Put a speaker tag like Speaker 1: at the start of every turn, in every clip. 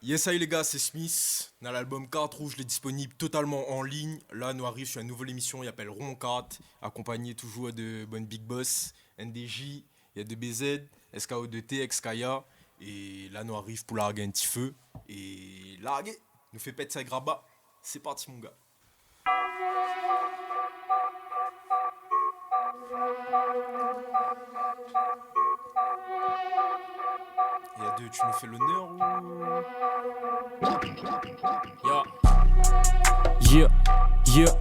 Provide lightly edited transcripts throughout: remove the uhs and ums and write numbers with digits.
Speaker 1: Yes, hi les gars, c'est Smith. Dans l'album 4 Rouge, il est disponible totalement en ligne. Là, nous arrive sur une nouvelle émission, il s'appelle Rond 4, accompagné toujours de Bonne Big Boss, NDJ, il y a de BZ, SKO2T, XKaya. Et là, nous arrive pour larguer un petit feu. Et larguer, nous fait pète ça graba. C'est parti, mon gars. Il y a deux, tu nous fais l'honneur ou...
Speaker 2: Yeah, yeah, yeah,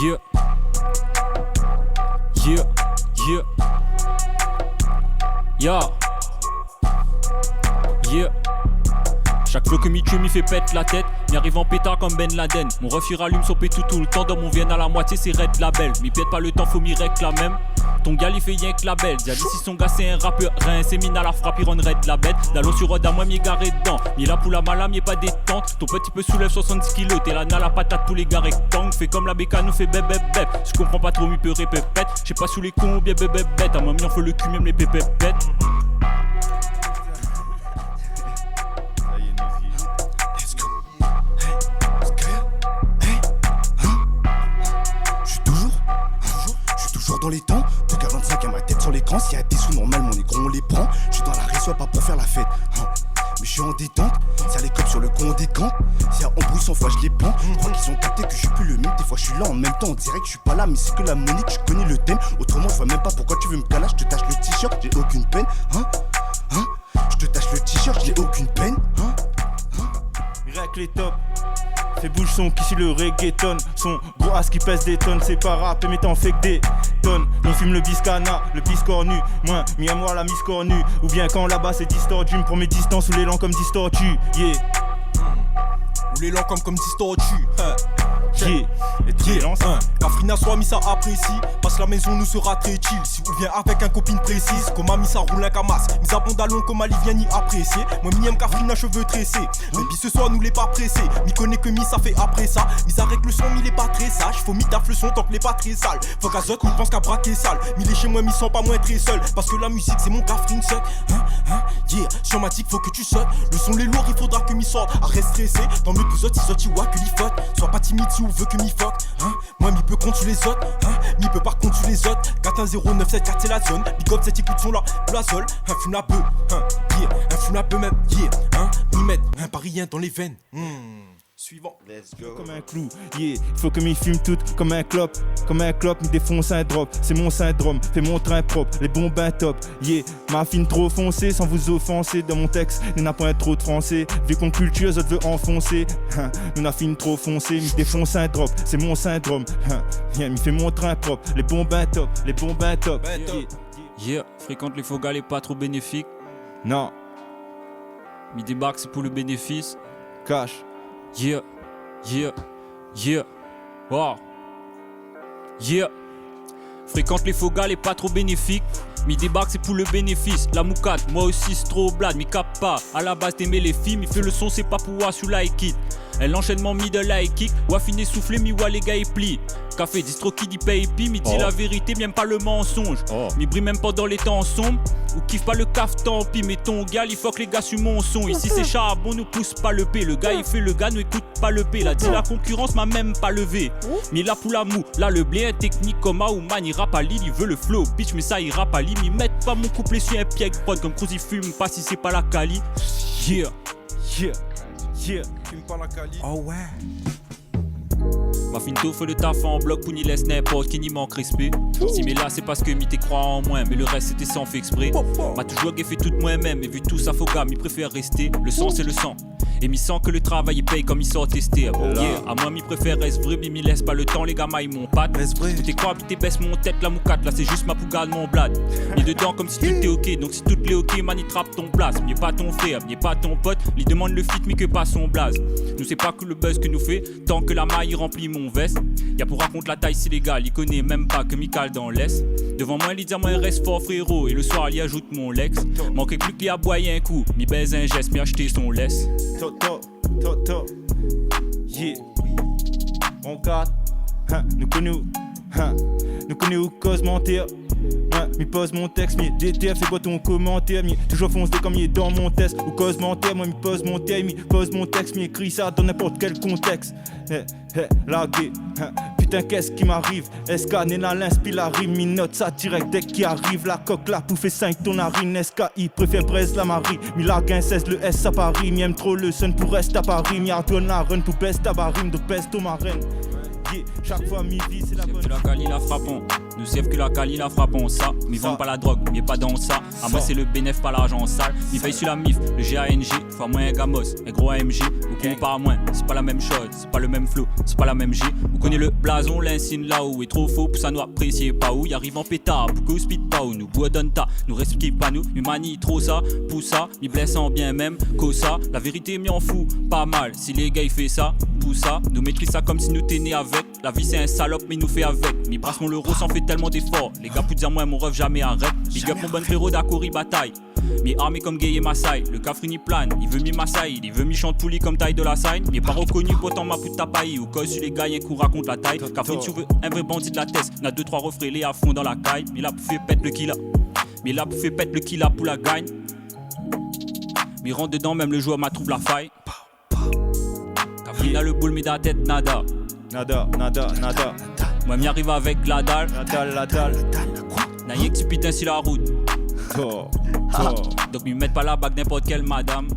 Speaker 2: yeah, yeah, yeah, yeah. Chaque flow que mi tue m'y fait pète la tête. M'y arrive en pétard comme Ben Laden. Mon ref il rallume son pétou tout le temps. Dans mon vienne à la moitié c'est red label. M'y pète pas le temps faut m'y rec la même. Ton gars il fait rien que la belle. Diali si son gars c'est un rappeur. Rien c'est mine à la frappe il run red la bête. D'allô sur Roda moi m'y garé dedans. M'y là pour la mala m'y pas détente. Ton petit peu soulève 70 kilos. T'es là na la patate pour les gars rectangles. Fais comme la béca nous fait bébé bébé. Je comprends pas trop m'y peut répète. J'sais pas sous les cons ou bien bébé bête. À moi m'y on fait le cul même les pépépettes.
Speaker 3: Dans les temps, 2K25 à ma tête sur l'écran. S'il y a des sous normal, mon négro on les prend. Je suis dans la réseau pas pour faire la fête, mais je suis en détente. Ça les copes sur le con on décante. S'il y a embrouille 100 fois je les prends. Je crois qu'ils ont capté que je suis plus le même. Des fois je suis là en même temps, on dirait que je suis pas là. Mais c'est que la monnaie, tu connais le thème. Autrement je vois même pas pourquoi tu veux me caler. Je te tâche le t-shirt, j'ai aucune peine. Je te tâche le t-shirt, j'ai aucune peine.
Speaker 4: Miracle les top. Fais bouge son qui suit le reggaeton. Son gros as qui pèse des tonnes. C'est pas rap mais t'en fais que des tonnes. On fume le biscana, le biscornu. Moi, mi à moi la miscornue. Ou bien quand là-bas c'est distordu. Pour mes distances ou l'élan comme distordu. Yeah.
Speaker 1: Ou l'élan comme distordu.
Speaker 4: Yeah. Et très lance.
Speaker 1: Kafrina soit mis ça apprécie. Parce que la maison nous sera très chill. Si ou bien avec un copine précise. Comme a mis ça roule un camas. Mis à bondalon comme Ali vient y apprécier. Moi mi aime Kafrina cheveux tressés. Baby ce soir nous l'est pas pressé. Mi connaît que mi ça fait après ça. Mi ça règle le son mi l'est pas très sage. Faut mi taf le son tant que l'est pas très sale. Faut qu'Azot mi pense qu'à braquer sale. Mi l'est chez moi mi sent pas moins très seul. Parce que la musique c'est mon Kafrine seul. Yeah. Sur ma tic faut que tu sautes. Le son les lourd il faudra que mi sorte. Arrête stressé. Dans le plus autres il voit que l'y faute. Sois pas timide si on veut que mi fuck. Moi mi peut contre les autres. Mi peut par contre les autres. 41097 c'est la zone. Big up cette écoute sont là. Blasol. Un fume la peu. Yeah. Un fume la peu même. Yeah. Mi mettre un parisien dans les veines. Suivant.
Speaker 3: Let's go.
Speaker 4: Comme un clou, yeah. Faut que m'y fume tout comme un clope. Comme un clope, me défonce un drop. C'est mon syndrome, fais mon train propre. Les bombes un top, yeah. Ma fine trop foncée, sans vous offenser. Dans mon texte, nous n'a pas trop de français. Vu qu'on culture, je veux enfoncer. Nous n'a fine trop foncé, me défonce un drop. C'est mon syndrome, yeah. Me fait mon train propre. Les bombes un top, les bombes un top.
Speaker 2: Yeah, fréquente les faux gars, les pas trop bénéfiques.
Speaker 4: Non,
Speaker 2: Mi débarque c'est pour le bénéfice.
Speaker 4: cash.
Speaker 2: Yeah, yeah, yeah, wow, yeah. Fréquente les faux gars, les pas trop bénéfiques. Mi débarque c'est pour le bénéfice. La moucate, moi aussi c'est trop blade. Mi capte pas, à la base t'aimais les filles. Mi fait le son c'est pas pour voir sous like it. Elle l'enchaînement mi de like kick. Wa fini soufflé mi wa les gars ils plient. Café distro qui dit paye pi. Mi dit la vérité, m'aime pas le mensonge. Mi brille même pas dans les temps sombres. Ou kiffe pas le caf tant pis. Mais ton gars il faut que les gars suivent mon son. Ici c'est charbon, nous pousse pas le P. Le gars il fait le gars, nous écoute pas le P. Là dit la concurrence m'a même pas levé. Mi là pour la mou, là le blé est technique comme Aouman. Il rappe à Lille, il veut le flow bitch mais ça il rappe à Lille. Mi mette pas mon couplet sur un pied prod. Comme Cruz il fume pas si c'est pas la Cali. Yeah,
Speaker 4: Yeah, yeah.
Speaker 1: Fume pas la cali.
Speaker 3: Oh ouais.
Speaker 2: Ma finto fait le taf en bloc pour n'y laisse n'importe qui n'y manque respect. Si mais là c'est parce que mi t'es croit en moins. Mais le reste c'était sans fait exprès. M'a toujours fait tout moi-même. Et vu tout ça faut gars, mi préfère rester. Le sang c'est le sang. Et mi sent que le travail il paye comme il sort testé. Yeah, à moi mi préfère reste vrai. Mi laisse pas le temps les gars maille mon patte. Où t'es quoi, t'es baisse mon tête la moucate. Là c'est juste ma pougade mon blad. Mi dedans comme si tout était ok. Donc si tout est ok man il trappe ton place. Mi est pas ton frère, mi est pas ton pote. Il demande le fit mi que pas son blaze. Nous c'est pas que le buzz que nous fait. Tant que la maille remplit mon veste. Y'a pour raconter la taille c'est légal. Il connaît même pas que mi cale dans l'est. Devant moi il dit moi il reste fort frérot. Et le soir il ajoute mon lex. Manquait plus qu'il a boyé un coup. Mi baise un geste, mi acheter son laisse.
Speaker 4: Toto, yeah. On garde, nous connus, Nous connais au cause mentir. Mi pose mon texte, mi DTF, fais quoi ton commentaire, mi toujours foncé comme il est dans mon test. Ou cause mentir, moi mi pose mon texte, mi pose mon texte, mi écrit ça dans n'importe quel contexte. Lagué, putain qu'est-ce qui m'arrive? SK, Nena, l'inspire la rime, mi note ça direct dès qu'il arrive. La coque, la pouffe et 5 ton narine. SKI, préfère Brest, la Marie. Mi largue un 16, le S à Paris. Mi aime trop le sun pour rester à Paris. Mi retourne la run pour best à Barim, de best au marraine. Chaque fois mi vie c'est la bonne.
Speaker 2: Que la Cali la frappons, nous savons que la Cali la frappons. Ça, mi vend pas la drogue, mi est pas dans ça. À moi c'est le bénéf, pas l'argent sale. Mi paye sur la MIF, le GANG, fois moins un gamos, un gros AMG. Ou qu'on par moins, c'est pas la même chose, c'est pas le même flow, c'est pas la même G. Vous connaissez le blason, l'insigne là-haut est trop faux pour ça nous apprécier pas où. Y arrive en pétard, pour que speed pas où nous bois donne ta, nous respecte pas nous. Mi manie trop ça, pour ça, mi blessant bien même, qu'au ça. La vérité m'y en fout, pas mal. Si les gars ils fait ça, pour ça, nous maîtrise ça comme si nous t'es né avec. La vie c'est un salope mais nous fait avec. Mi brasse mon euro sans fait tellement d'efforts. Les gars pour dire moi mon rêve jamais arrête. Big up mon bon frérot d'Akori bataille. Mi armé comme gay et Maasai. Le Cafrini plane, il veut mi Maasai. Il veut mi chante pouli comme taille de la Seine. Mi pas reconnu pourtant ma puta tapaille. Ou cause sur les gars y'a coup raconte la taille. Cafrini tu veux un vrai bandit de la tête. N'a 2-3 refrélés à fond dans la caille. Mi là pour faire pète le killa. Mi là pour faire pète le killa pour la gagne. Mi rentre dedans même le joueur m'a trouve la faille. Cafrini a le boule mais dans la tête nada.
Speaker 4: Nada.
Speaker 2: Moi m'y arrive avec la dalle.
Speaker 4: La dalle.
Speaker 2: N'a rien que tu putain sur la route. Donc m'y mettent pas la bague n'importe quelle madame.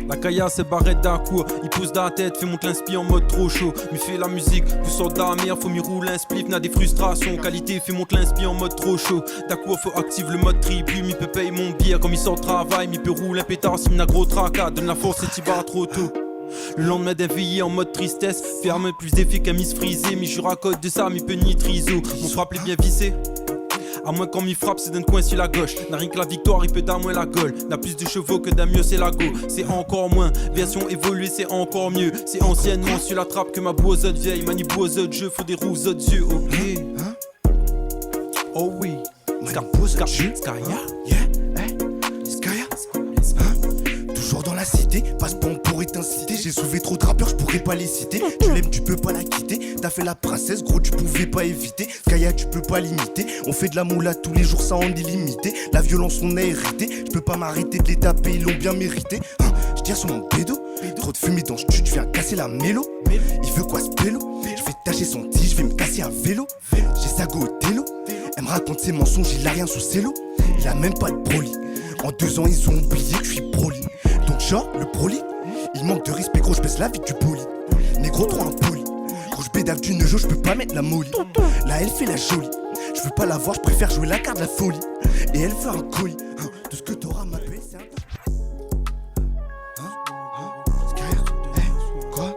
Speaker 5: La caillasse est barrette d'un coup, il pousse dans la tête, fait monter l'inspi en mode trop chaud. Mi fait la musique, vous sortez dans la mer, faut m'y rouler un spliff, n'a des frustrations. Qualité fait monter l'inspi en mode trop chaud. D'un coup, faut activer le mode tribu, mi peut payer mon billet comme il sort de travail, mi peut rouler un pétard si m'na gros tracas, donne la force et t'y barres trop tôt. Le lendemain d'un veillé en mode tristesse, ferme plus d'effet qu'un miss frisé, mi jure à code de ça, mi peut ni triso. Mon frappe est bien vissé. À moins quand m'y frappe, c'est d'un coin sur la gauche. N'a rien que la victoire, il peut d'un moins la gueule. N'a plus de chevaux que d'un mieux, c'est la go. C'est encore moins, version évoluée, c'est encore mieux. C'est anciennement sur la trappe que ma boiseuse vieille. Mani boiseuse, je faut des roues aux yeux, ok. Oh oui, Skaya,
Speaker 3: Toujours dans la cité, passe-bon pourrait t'inciter. J'ai sauvé trop de rappeurs, je pourrais pas les citer. Tu l'aimes, tu peux pas la quitter. T'as fait la princesse, gros, tu pouvais pas éviter. Skaya, tu peux pas l'imiter. On fait de la moula tous les jours, ça en illimité. La violence, on a hérité. Je peux pas m'arrêter de les taper, ils l'ont bien mérité. Je tire sur mon pédo. Trop de fumée dans le studio, je viens casser la mélo. Il veut quoi ce pélo? Je vais tâcher son tige, je vais me casser un vélo. J'ai sa go au télo. Elle me raconte ses mensonges, il a rien sous cello. Il a même pas de broly. En 2 ans, ils ont oublié que je suis broly. Donc genre, le broly, il manque de respect, gros, je baisse la vie du poli. Négro trop impoli. Gros, je bédave du nejo, je peux pas mettre la molly. Là, elle fait la jolie. Je veux pas la voir, je préfère jouer la carte de la folie. Et elle veut un colis. Tout ce que t'auras ma paix, c'est un quoi?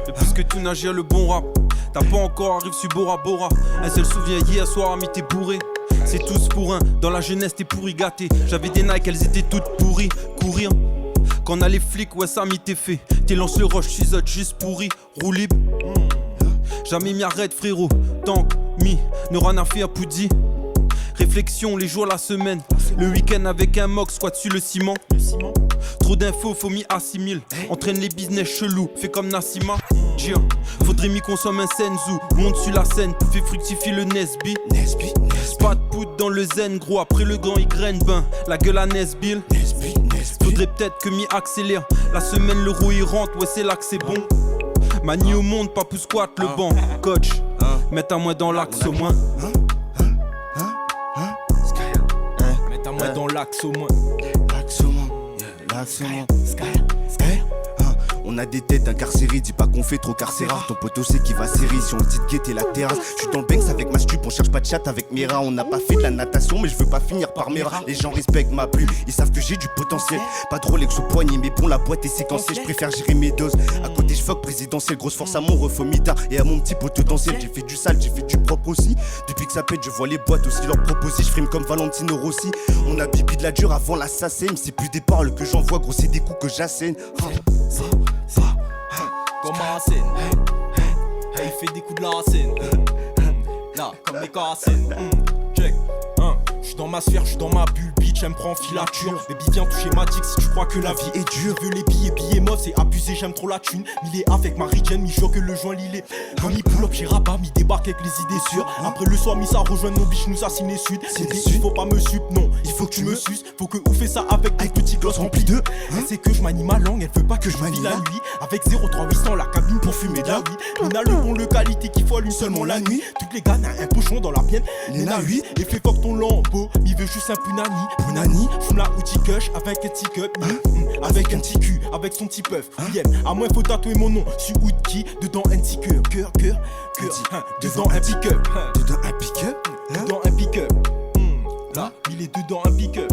Speaker 5: Depuis que tu nages le bon rap. T'as pas encore arrivé sur Bora Bora. Un seul souvenir hier soir, ami t'es bourré. C'est tous pour un, dans la jeunesse t'es pourri gâté. J'avais des Nike, elles étaient toutes pourries. Courir, quand on a les flics, ouais ça m'y t'est fait. T'es lance le roche, tu juste pourri. Roue libre, jamais m'y arrête frérot. Tank, mi, ne rien à faire poudi. Réflexion, les jours, la semaine. Le week-end avec un mox, squat sur le ciment. Trop d'infos, faut m'y assimile. Entraîne les business chelous, fais comme Nassima. Faudrait m'y consommer un senzu. Monte sur la scène, fais fructifier le Nesby. Pas de poudre dans le zen, gros. Après le grand, il graine, ben. La gueule à Nesbill. Faudrait peut-être que m'y accélère. La semaine, l'euro il rentre, ouais, c'est là que c'est bon. Manie au monde, pas pour squat le banc. Coach, mets à moi dans l'axe au moins.
Speaker 1: Mets à moi dans l'axe au moins.
Speaker 3: L'axe au moins. On a des têtes incarcérées, dis pas qu'on fait trop carcéral. Ton poteau sait qui va serrer, si on le dit de guetter la terrasse. Je suis dans le Banks avec ma stup, on cherche pas de chat avec mes rats. On n'a pas fait de la natation, mais je veux pas finir par mes rats. Les gens respectent ma plume, ils savent que j'ai du potentiel. Pas de Rolex au poignet, mais bon, la boîte est séquencée. Je préfère gérer mes doses. À côté, je fuck présidentiel, grosse force à mon refomita et à mon petit poteau potentiel. J'ai fait du sale, j'ai fait du propre aussi. Depuis que ça pète, je vois les boîtes aussi leur proposer. Je frime comme Valentino Rossi. On a bibi de la dure avant l'assassin. C'est plus des paroles que j'envoie, gros, c'est des coups que j'assène.
Speaker 1: Comme à scène, il fait des coups de la scène. Là, comme les cassines. Check, j'suis dans ma sphère, j'suis dans ma bulle, bitch. bitch, elle me prend en filature. Baby, viens toucher ma dick si tu crois que la vie est dure. Je veux les billets mots, c'est abusé, j'aime trop la thune. Millé avec Marie Jane, mi que le joint l'île. Quand mi pull up, j'ai rabat, mi débarque avec les idées sûres. Après le soir, mi ça rejoint nos biches, nous assigner sud. Baby, il faut pas me sup, non, il faut que tu me suces. Faut que ouf fait ça avec petit gloss rempli de. Elle sait que je manie ma langue, elle veut pas que je manie la nuit. Avec 03800 la cabine pour fumer de la weed. On a le bon, le qualité qui folle une seulement la nuit. Toutes les gars n'ont un pochon dans la pienne. Nena 8 et fais fuck ton lambeau. Mi veut juste un punani.
Speaker 3: Punani,
Speaker 1: J'fume la outil kush avec un petit cup. Avec un petit cul, avec son petit puff. Yeah. À moins faut tatouer mon nom sur Woodkey. Dedans un petit cœur, cœur. Dedans un pick-up.
Speaker 3: dedans un pick-up.
Speaker 1: Dedans un pick-up. Là, il est dedans un pick-up.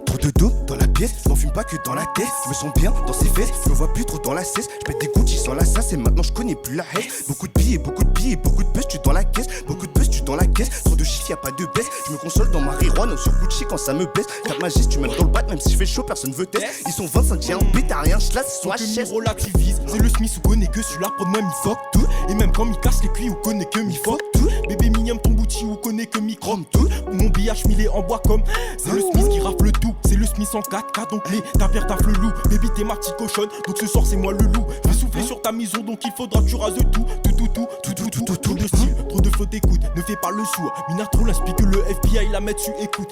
Speaker 3: Trop de dope dans la pièce, j'en fume pas que dans la tête. Je me sens bien dans ses fesses, je me vois plus trop dans la cesse. Je pète des Gucci sans la sasse et maintenant je connais plus la haine. Beaucoup de billets, beaucoup de buzz, tu dans la caisse. Beaucoup de buzz, tu dans la caisse. Trop de chiffres, y'a pas de baisse. Je me console dans marijuana sur Gucci quand ça me baisse. 4 magis, tu m'aimes dans le bat, même si je fais chaud, personne veut test. Ils sont 25, j'ai un bêta, rien, je laisse soit
Speaker 1: Que
Speaker 3: chaise.
Speaker 1: mi relativise, c'est le Smith ou connaît que celui-là pour moi mi fuck tout. Et même quand mi casse les cuits ou connaît que mi fuck tout. Bébé mi aime ton bouti ou connaît que mi chrome tout. Mon billage milé en bois comme. C'est le Smith qui rafle tout, c'est le Smith en 4K donc les ta père tafle le loup. Baby t'es ma petite cochonne, donc ce soir c'est moi le loup. Je vais souffler sur ta maison donc il faudra que tu rases tout. Trop de style, trop de flow d'écoute, ne fais pas le sourd. Mina trop l'inspire que le FBI la met dessus, écoute.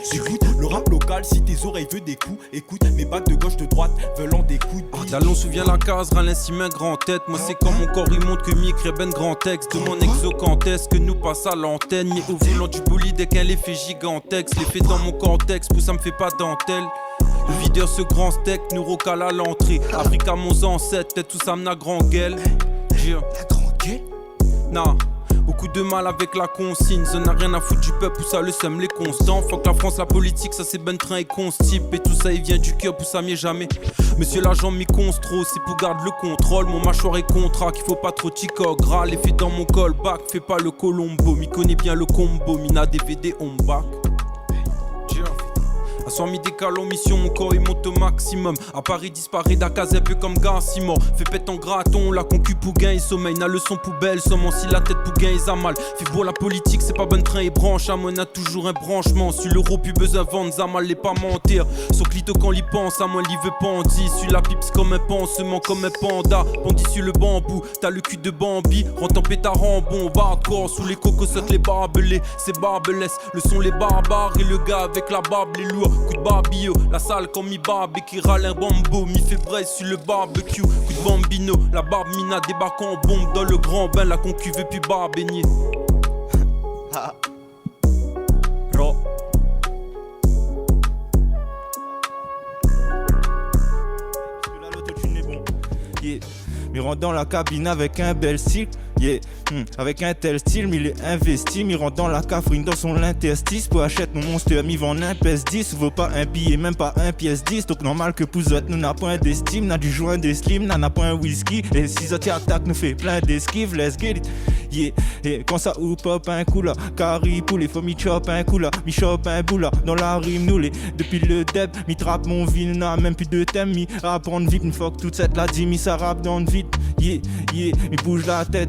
Speaker 1: Le rap local, si tes oreilles veulent des coups, écoute. Mes bacs de gauche, de droite veulent en des coups.
Speaker 5: Talon souvient la case, Ralin si main grand tête. Moi c'est comme mon corps il montre que mi écrit ben grand texte. De mon exo quand est-ce que nous passe à l'antenne. Mais au volant du bolide dès qu'un l'effet gigantesque. L'effet dans mon cortex, pour ça me fait pas dentelle. Le videur ce grand steak nous recale à l'entrée. Africa mon ancêtre, tête tout ça mena grand gueule.
Speaker 3: La grande gueule.
Speaker 5: Nah, beaucoup de mal avec la consigne. Ça n'a rien à foutre du peuple, où ça le sème les constants. Faut que la France, la politique, ça c'est ben train et constipe. Et tout ça il vient du cœur, pour ça mieux jamais. Monsieur l'agent m'y constro, c'est pour garder le contrôle. Mon mâchoire est contrat, qu'il faut pas trop tico gras. L'effet dans mon callback, fais pas le Colombo. M'y connaît bien le combo, mina DVD on back. À soir mi décale en mission, mon corps il monte au maximum. À Paris disparaît d'Akaz un peu comme Garcimore. Fait pète en graton, la concu pour gain et sommeil. N'a le son poubelle, somme si la tête pour gain et mal. Fait beau la politique, c'est pas bon train et branche. À moi on a toujours un branchement. Sur l'euro, plus besoin vendre, Zamal les pas mentir. Son clito quand l'y pense, à moi l'y veut pandi. Sur la pipe c'est comme un pansement, comme un panda. Pendis sur le bambou, t'as le cul de Bambi. Rentre en pétard en bon, hardcore. Sous les cocosettes, les barbelés, c'est barbeless. Le son les barbares et le gars avec la barbe, les lourds. Coup de barbio, la salle comme mi barbe et qui râle un bambo. Mi fait braise sur le barbecue, coup de bambino. La barbe mina débarque en bombe dans le grand bain. La concu veut plus barbe baigner.
Speaker 2: Ro.
Speaker 4: Là l'autotune est bon. Yeah. Mais rentre dans la cabine avec un bel style. Yeah. Avec un tel style, mais il est investi. Il rentre dans la cafrine dans son interstice. Pour acheter mon monster, m'y vend un pièce 10. Vaut pas un billet, même pas un pièce 10. Donc normal que pour nous n'a pas un d'estime. N'a du joint des slim, n'a pas un whisky. Et si autres attaque nous fait plein d'esquives, let's get it. Yeah. Et quand ça ou pop un coup là, carry pour les faut mi chop un coup là, mi chop un bout là. Dans la rime nous les depuis le deb, mi trappe mon ville, n'a même plus de thème, mi apprendre vite, une fuck toute cette la dit, mi ça rappe dans le vide. Yeah, yeah, mi bouge la tête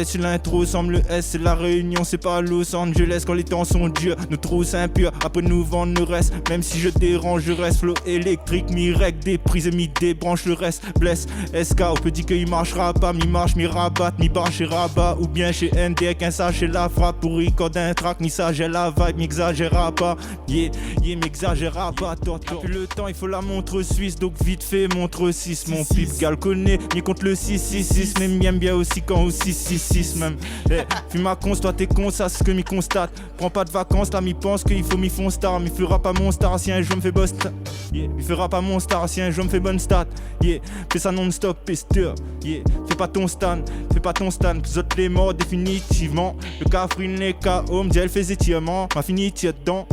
Speaker 4: sur l'intro, semble le S, c'est la Réunion, c'est pas Los Angeles. Quand les temps sont durs, nous trousses impurs, après nous vendre le reste. Même si je dérange, je reste flow électrique, mi règle des prises et mi débranche le reste. Bless, SK, on peut dire qu'il marchera pas, mi marche, mi rabat, mi barre chez Rabat. Ou bien chez ND avec un sachet la frappe pour recorder un track, ni ça j'ai la vibe, m'exagéra pas. Yeah, m'exagéra pas, tortor. Puis le temps, il faut la montre suisse, donc vite fait, montre 6. Mon pipe gal connaît, mi contre le 666, mais m'aime bien aussi quand au 666 même. Hey, fume ma conce, toi t'es con, ça c'est ce que m'y constate. Prends pas de vacances, là m'y pense qu'il faut m'y fond star. M'y fera pas mon star si un jour me fait boss. Yeah, m'y fera pas mon star si un jour me fait bonne stat. Yeah, fais ça non-stop, pisteur. Yeah, fais pas ton stan, Vous autres les morts définitivement. Le cafrine, les KO, me dit elle fait étirement. Ma fini tire dedans,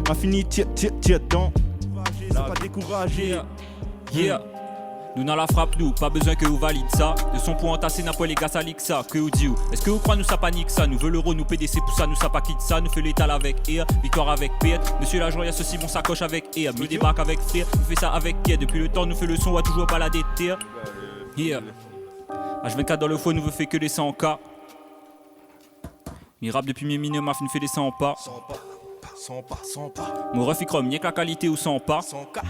Speaker 4: ma fini tire dedans. C'est pas découragé.
Speaker 2: Yeah. Nous dans la frappe nous, pas besoin que vous valide ça. De son point entassé n'a pas les gars ça lique ça. Que vous dit où? Est-ce que vous croyez nous ça panique ça? Nous veut l'euro, nous PDC pour ça, nous ça pas quitte ça. Nous fait l'étal avec Air, victoire avec Pierre. Monsieur l'agent y'a ceci mon sacoche avec Air. Mi débarque avec Frère, nous fait ça avec Pierre. Depuis le temps nous fait le son, on va toujours balader terre. Yeah. H24 dans le faux, nous veut fait que les 100K. Mi rap depuis mes mineurs, m'a fait des 100 pas.
Speaker 1: sans pas.
Speaker 2: Mon ref, il chrome, rien que la qualité ou sans pas.
Speaker 1: Sans cas.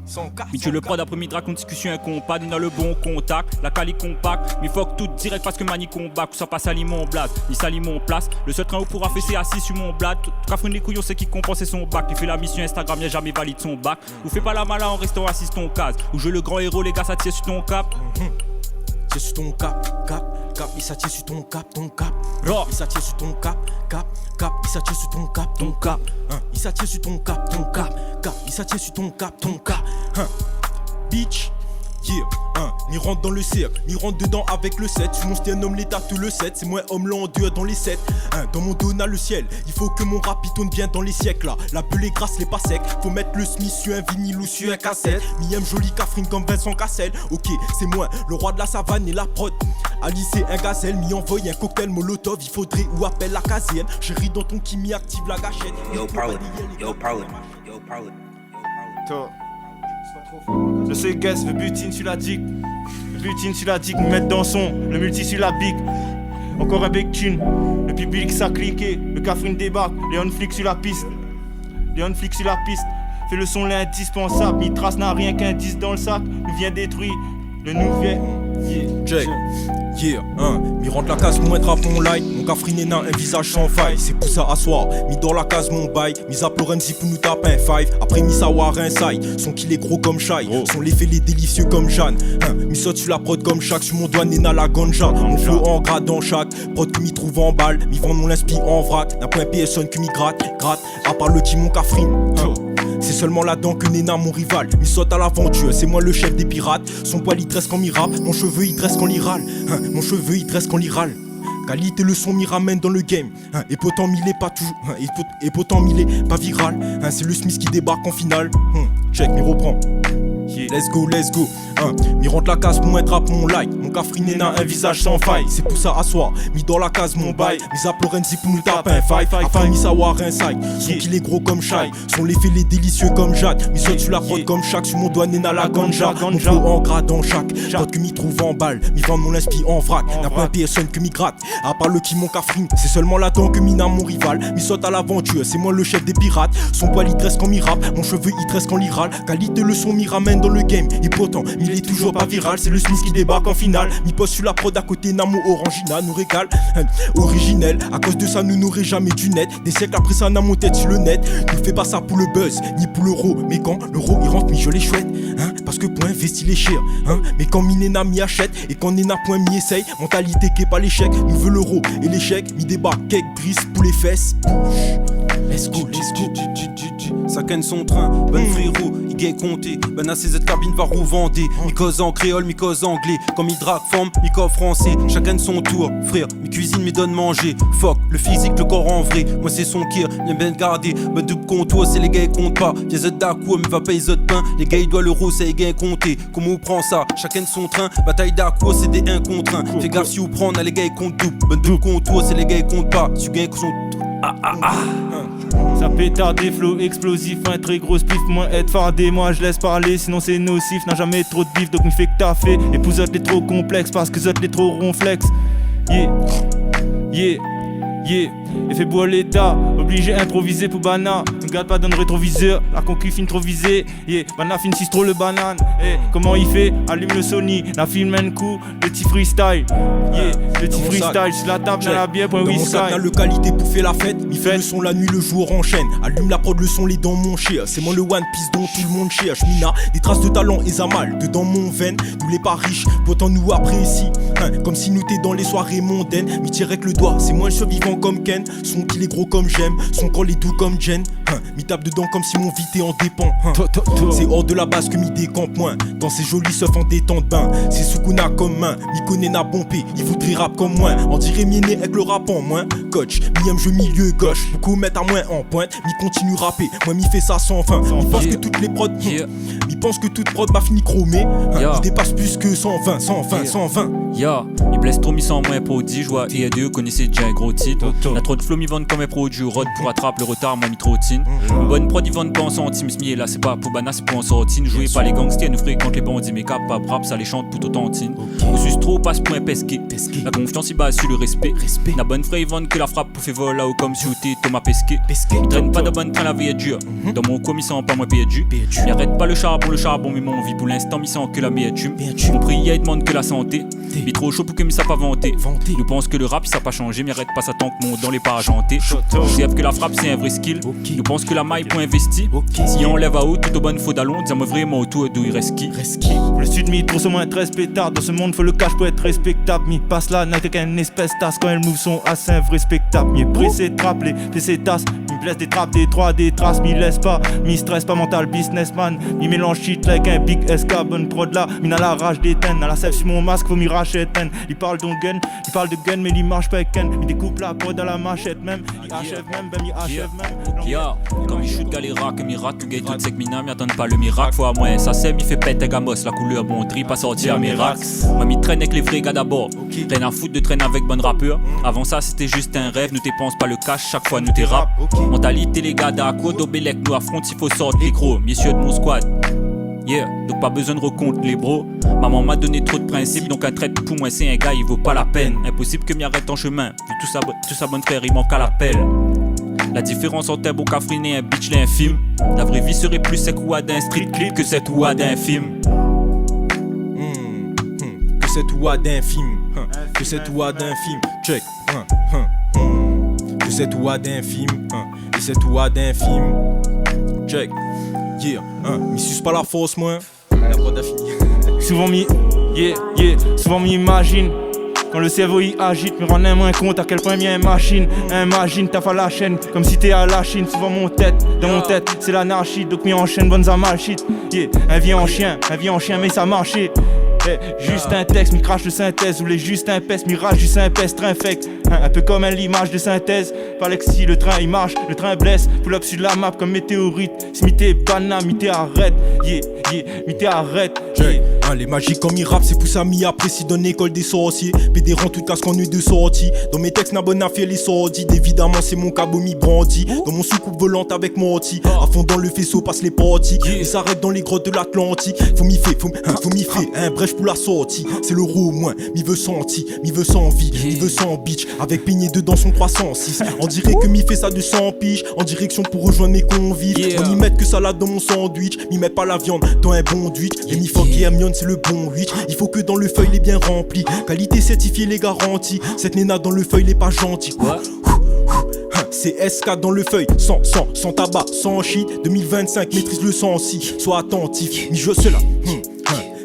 Speaker 1: Sans cas.
Speaker 2: Mi tu le prod après Midra qu'on discussion un compas, il a le bon contact, la quali compact, mi fuck tout direct parce que mani combat, que ça passe à mon blase, ni sali mon place, le seul train où pourra fesser assis sur mon blad, cafouine les couillons c'est qui compense son bac, il fait la mission Instagram, y'a jamais valide son bac, ou fais pas la mala en restant assis ton case, ou je le grand héros les gars ça tire sur ton cap.
Speaker 1: Tire sur ton cap, il s'attire sur ton cap,
Speaker 2: Bro.
Speaker 1: Il s'attire sur ton cap, il s'attire sur ton cap, il s'attire sur ton cap, il s'attire sur ton cap, bitch. Yeah, m'y rentre dans le cercle, m'y rentre dedans avec le 7. Sur mon style, un homme l'état tout le 7. C'est moi homme là en deux dans les 7. Dans mon dos on a le ciel. Il faut que mon rap il tourne bien dans les siècles là. La bulle est grasse, les pas sec. Faut mettre le Smith sur un vinyle ou sur un cassette. Mi-aime jolie Catherine comme Vincent Cassel. Ok, c'est moi, le roi de la savane et la prod. Ali c'est un gazelle, m'y envoie un cocktail molotov. Il faudrait ou appelle la casienne. Chérie dans ton qui m'y active la gâchette.
Speaker 6: Yo power.
Speaker 4: Je sais guess, le butine sur la dick. Le butine sur la dick, me mettre dans son. Le multi sur la big. Encore un big tune. Le public ça cliqué. Le Catherine débarque. Léon flic sur la piste. Fais le son l'indispensable. Mitras n'a rien qu'un 10 dans le sac. Nous vient détruire. Le nous vient.
Speaker 1: Check. Yeah, mi rentre la case, mon trap, mon light. Mon Catherine n'a un visage sans faille. C'est pour ça à soir, mi dans la case, mon bail. Mi zapp Lorenzi pour nous taper un 5. Après mi savoir un side. Son qu'il est gros comme Shai. Son l'effet les délicieux comme Jeanne. Mi saute sur la prod comme chaque. Sur mon doigt Nena la ganja. Mon flow en grade dans chaque. Prod que mi trouve en balle. Mi vend mon l'inspi en vrac. N'a point PSN que mi gratte. À part le qui mon Catherine. C'est seulement là-dedans que Nena mon rival. Mi saute à l'aventure, c'est moi le chef des pirates. Son poil il dresse quand m'y rappe. Mon cheveu il dresse quand l'y râle. Mon cheveu il dresse quand l'y râle. Qualité le son m'y ramène dans le game. Et pourtant m'il est pas toujours. Et pourtant m'il est pas viral. C'est le Smith qui débarque en finale. Check, m'y reprend. Let's go. Mi rentre la case pour être rap mon like. Mon Catherine n'a un visage sans faille. C'est pour ça à soir, mi dans la case mon bail. Mi zapp Lorenzi pour nous taper un 5. Afin mi savoir un side. Son qu'il est gros comme Shai. Son l'effet les délicieux comme Jade. Mi saute sur la prod comme chaque. Sur mon doigt Nena la ganja. Mon flow en grade dans chaque. Prod que mi trouve en balle. Mi vend mon inspi en vrac. N'a pas un PSN que mi gratte. À part le qui mon Catherine. C'est seulement là-dedans que mi n'a mon rival. Mi saute à l'aventure, c'est moi le chef des pirates. Son poil il dresse quand mi rappe. Mon cheveu il dresse quand l'y râle. Qualité le son mi ramène dans le game. Et pourtant, il est toujours pas viral. C'est le Smith qui débarque en finale. Mi poste sur la prod à côté, Namo Orangina nous régale. Originel, à cause de ça, nous n'aurait jamais du net. Des siècles après ça, n'a mon tête sur le net. Nous fait pas ça pour le buzz, ni pour l'euro. Mais quand l'euro il rentre, mi je les chouette. Parce que pour investir les cher. Mais quand mi Nena mi achète. Et quand Nena point mi essaye. Mentalité qui est pas l'échec. Nous veut l'euro et l'échec. Mi débarque, cake, grise pour les fesses. Let's go.
Speaker 5: Ça ken son train, ben frérot, il gagne compté. Ben à ses cabine va rouvender. Mi cause en créole, mi cause anglais. Comme il drague femme, mi cause français. Chacun de son tour, frère, mi cuisine, mi donne manger. Fuck, le physique, le corps en vrai. Moi c'est son kir, bien ben gardé. Ben double comptoir, c'est les gars ils comptent pas. Y'a zot d'acoup, mi va payer zot pain. Les gars ils doivent l'euro, c'est les gars compter. Comment on prend ça? Chacun de son train. Bataille d'acoup, c'est des 1 contre 1. Fais gaffe si vous prend, les gars ils comptent double. Ben double comptoir, c'est les gars ils comptent pas. Si vous gagnez son.
Speaker 4: Ça pétard des flots explosifs, un très gros spliff, moins être fardé, moi je laisse parler, sinon c'est nocif, n'a jamais trop de bif, donc il fait que t'as fait, et pour autres les trop complexes, parce que autres les trop ronflex. Effet bois l'état, obligé improviser pour Bana. Ne garde pas dans le rétroviseur, la concu fin trop visée. Bana fin 6 trop le banane. Comment il fait? Allume le Sony, la film un coup, le petit freestyle. Le petit freestyle, sur la table, dans la bière, point
Speaker 1: whisky. Dans mon sac, le qualité pour faire la fête. Il fait le son la nuit, le jour enchaîne. Allume la prod, le son, les dents mon cher. C'est moi le One Piece dont tout le monde cherche. Mina, des traces de talent et Zamal. Dedans mon veine, nous les pas riches, pourtant nous apprécie. Comme si nous t'es dans les soirées mondaines. Mi tire avec le doigt, c'est moi le survivant comme Ken. Son qu'il est gros comme j'aime, son col est doux comme Jen. Mi tape dedans comme si mon vité en dépend. C'est hors de la base que mi décampe moins. Dans ces jolis seufs en détente bain. C'est Sukuna comme main, mi connaît n'a bombé. Il voudrait rap comme moi, on dirait mienné avec le rap en moins. Coach, mi aime jeu milieu gauche. Beaucoup mettent à moins en pointe, mi continue rapper. Moi mi fait ça sans fin. Mi pense que toutes les prods, mi penses que toute prod m'a fini chromé.
Speaker 2: Yeah.
Speaker 1: Il dépasse plus que 120.
Speaker 2: Ya, il blesse trop, mis sans moins pour 10 joie. Et deux connaissez déjà un gros titre. La trop de flow, m'y vendent comme un produit. Rod pour attraper le retard, moi m'y trottine. Bonne prod, ils vendent pas en centimes. S'mier là, c'est pas pour bana, c'est pour en sortine. Jouez pas les gangsters, nous fréquente les bandits. Mais cap, pas rap, ça les chante pour tantine. Au sus trop, passe pour un pesqué. La confiance, il base sur le respect. La bonne frère, ils vendent que la frappe pour faire vol là ou comme si t'es Thomas Pesqué. Ils traînent pas de bonne train, la vie est dure. Dans mon commis, sans pas moins perdu. Ils arrêtent pas le charbon, mais mon vie pour l'instant, m'y sent que la meilleure tume. Mon prière, il demande que la santé. Il trop chaud pour que m'y ça pas vanter. Nous pense que le rap, ça pas changé, mais arrête pas ça tant que mon dans les pas agentés. Observe que la frappe, c'est un vrai skill. Nous pense que la maille pour investir. Si on lève à haut, tout au bon faut d'allon, dis-moi vraiment autour d'où il reste qui.
Speaker 4: Le sud mi trop moins 13 pétards. Dans ce monde faut le cash pour être respectable. Mi passe là, n'a qu'un espèce tasse. Quand elle move son ass, un vrai spectacle. Mi pressé trappe les PC tasses. Mi blesse des trappes, des trois, des traces. Mi laisse pas, mi stress pas mental businessman. Mi mélange shit like un big SK. Bonne prod là, mi n'a la rage d'éteindre. N'a la sève sur mon masque, faut mi rachète. Il parle de gun, mais il marche pas avec Ken. Il découpe la prod à la machette même. Il achève même, ben il achève même.
Speaker 2: Ya, comme il shoot galera, comme il rate, tout gay, tout sec mina, m'y attendent pas le miracle. Faut à moins, ça sème, il fait pète gamos, la couleur bon tri, pas sortir à miracle. Moi m'y traîne avec les vrais gars d'abord. Traîne à foutre de traîner avec bonne rappeur. Avant ça, c'était juste un rêve, nous t'épenses pas le cash, chaque fois nous t'es rap. Mentalité les gars d'Ako, d'Obélec, nous affronte, il faut sortir micro, messieurs de mon squad. Yeah, donc pas besoin de recompte les bros. Maman m'a donné trop de principes, donc un trait pour moi c'est un gars, il vaut pas la peine. Impossible que m'y arrête en chemin, vu tout sa bonne frère, il manque à l'appel. La différence entre un bon cafrine et un bitch l'infime. La vraie vie serait plus cette ouad d'un street clip que cette ouad d'un film.
Speaker 1: Que cette ouad d'un film. Que cette ouad d'un film. Check. Que cette ouad d'un film. Que cette ouad d'un film. Check. Yeah. M'y suce pas la force, moi. La prod a fini.
Speaker 4: Souvent souvent m'imagine. Quand le cerveau y agite, me rend moins compte à quel point il y a une machine. Imagine, t'as fait la chaîne, comme si t'es à la Chine. Souvent dans mon tête, c'est l'anarchie. Donc m'y enchaîne, bonnes à mal shit. Yeah, un vie en chien, mais ça marchait. Juste un texte, m'y crache de synthèse. Ou les juste un peste, mirage du Saint-Pestre infect. Un peu comme l'image de synthèse. Fallait que si le train il marche, le train blesse. Pull up sur la map comme météorite. Si mi t'es banane, mi t'es arrête. Mi t'es arrête.
Speaker 1: Les magiques comme ils rap, c'est pour ça mi apprécie dans l'école des sorciers. PD rend tout casse qu'on est de sortie. Dans mes textes, n'a bonne affaire les sordides. Évidemment, c'est mon cabot mi brandi. Dans mon soucoupe volante avec Morty. À fond dans le faisceau, passe les portiques. Et s'arrête dans les grottes de l'Atlantique. Faut m'y faire, un brèche pour la sortie. C'est l'euro au moins, m'y veut senti, m'y veut sans vie, m'y veut sans bitch. Avec peigné dedans son 306. On dirait que m'y fait ça de 100 piges. En direction pour rejoindre mes convives. On y met que salade dans mon sandwich. M'y met pas la viande dans un bon duit. Et m'y fuck et Hermione, c'est le bon 8. Il faut que dans le feuille les bien rempli. Qualité certifiée, les garanties. Cette néna dans le feuille, les pas gentille. C'est SK dans le feuille, sans tabac, sans shit. 2025, maîtrise le sensi. Sois attentif, mi-jeu cela.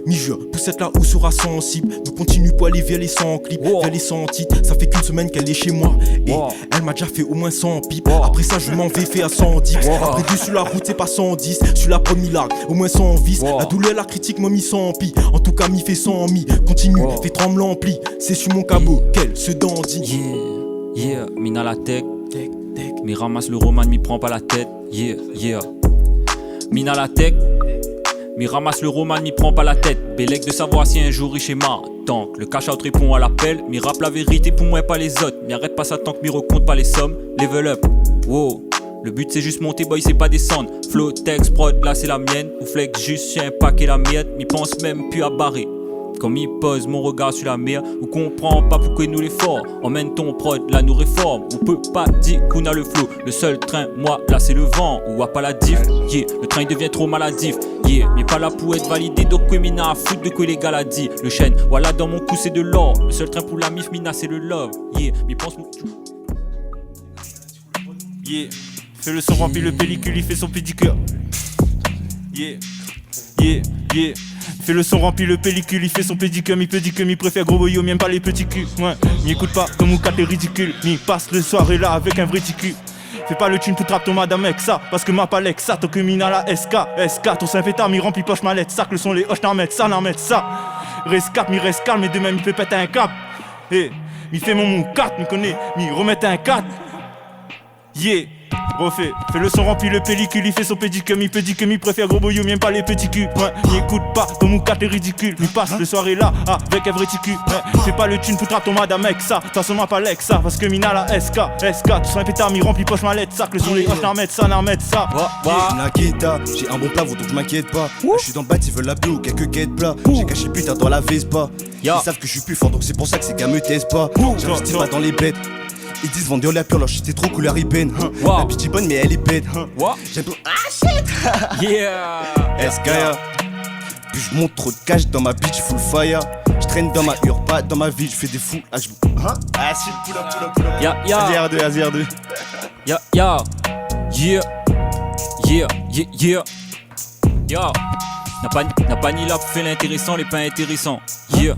Speaker 1: Mi-jeu, poussette là où sera sensible. Nous continue pour aller vers les 100 clips, vers les 100 titres. Ça fait qu'une semaine qu'elle est chez moi. Et elle m'a déjà fait au moins 100 pipes. Après ça, je m'en vais faire à 110. Après deux sur la route, c'est pas 110. Sur la première largue, au moins 100 vis. La douleur, la critique, moi, mi 100 pi. En tout cas, mi fait 100 mi. Continue, fait tremble l'ampli. C'est sur mon cabot qu'elle se dandine.
Speaker 2: Yeah, mina la tech. Mi ramasse le roman, mi prend pas la tête. Yeah. Mina la tech. Mi ramasse le roman, mi prend pas la tête. Bélec de savoir si un jour il chez ma tank. Le cash out répond à l'appel. Mi rappe la vérité pour moi pas les autres. Mi arrête pas ça tant que mi recompte pas les sommes. Level up, wow. Le but c'est juste monter, boy, c'est pas descendre. Flow, texte, prod, là c'est la mienne. Ou flex juste, j'ai un paquet la miette. Mi pense même plus à barrer. Comme il pose mon regard sur la mer, ou comprend pas pourquoi nous les forts. Emmène ton prod, là nous réforme. On peut pas dire qu'on a le flow. Le seul train, moi, là c'est le vent. Ou à pas la diff, yeah. Le train devient trop maladif, yeah. Mais pas là pour être validé, donc oui, mina à foutre de quoi les gars l'a dit. Le chêne, voilà dans mon cou c'est de l'or. Le seul train pour la mif, mina c'est le love, yeah. Mais pense mon...
Speaker 4: Yeah. Fais le son rempli le pellicule, il fait son pédicure. Yeah. Fais le son rempli le pellicule, il fait son pédicure. Mi pédicure, mi préfère gros boyau, m'aime pas les petits culs. Ouais, m'y écoute pas comme ou 4 est ridicule. Mi passe le soirée là avec un vrai ticu. Fais pas le thune pour trappe ton madame avec ça. Parce que ma palette ça, ton que mina la SK. Ton Saint-Pétard, mi rempli poche mallette. Sac le son les hoches, n'en mettre ça. Rescap, mi reste calme, mais demain mi peut péter un cap. Mi fait mon 4, mi connaît, mi remettre un 4. Yeah. refais. Fais le son rempli le pellicule, il fait son pédicule, il préfère gros boyau, même pas les petits culs. Ouais, n'y écoute pas, ton moukat est ridicule. Il passe le soirée là, avec un vrai ticu. Ouais, fais pas le thune, foutra ton madame avec ça. T'as seulement pas l'ex, parce que Mina la SK, tu sens un pétard, mi rempli poche mallette, sac, le son les hoches, n'en ça.
Speaker 3: La guetta, j'ai un bon plat, donc je m'inquiète pas. Je suis dans le bat, ils veulent la bleue ou quelques quêtes plats. J'ai caché putain dans la Vespa. Ils savent que je suis plus fort, donc c'est pour ça que ces gars me testent pas. J'investis pas dans les bêtes. Ils disent vendez la pure, leur shit est trop couleur Iben. La bitch est bonne, mais elle est bête. J'aime pas. Ah shit!
Speaker 2: Yeah!
Speaker 3: SKA. Puis je monte trop de cash dans ma bitch full fire. Je traîne dans ma pas dans ma ville, je fais des fous. Ah shit, pull up.
Speaker 2: Ya.
Speaker 3: Vas-y R2.
Speaker 2: Ya. Yeah. N'a pas ni là pour faire l'intéressant, les pas intéressants. Yeah.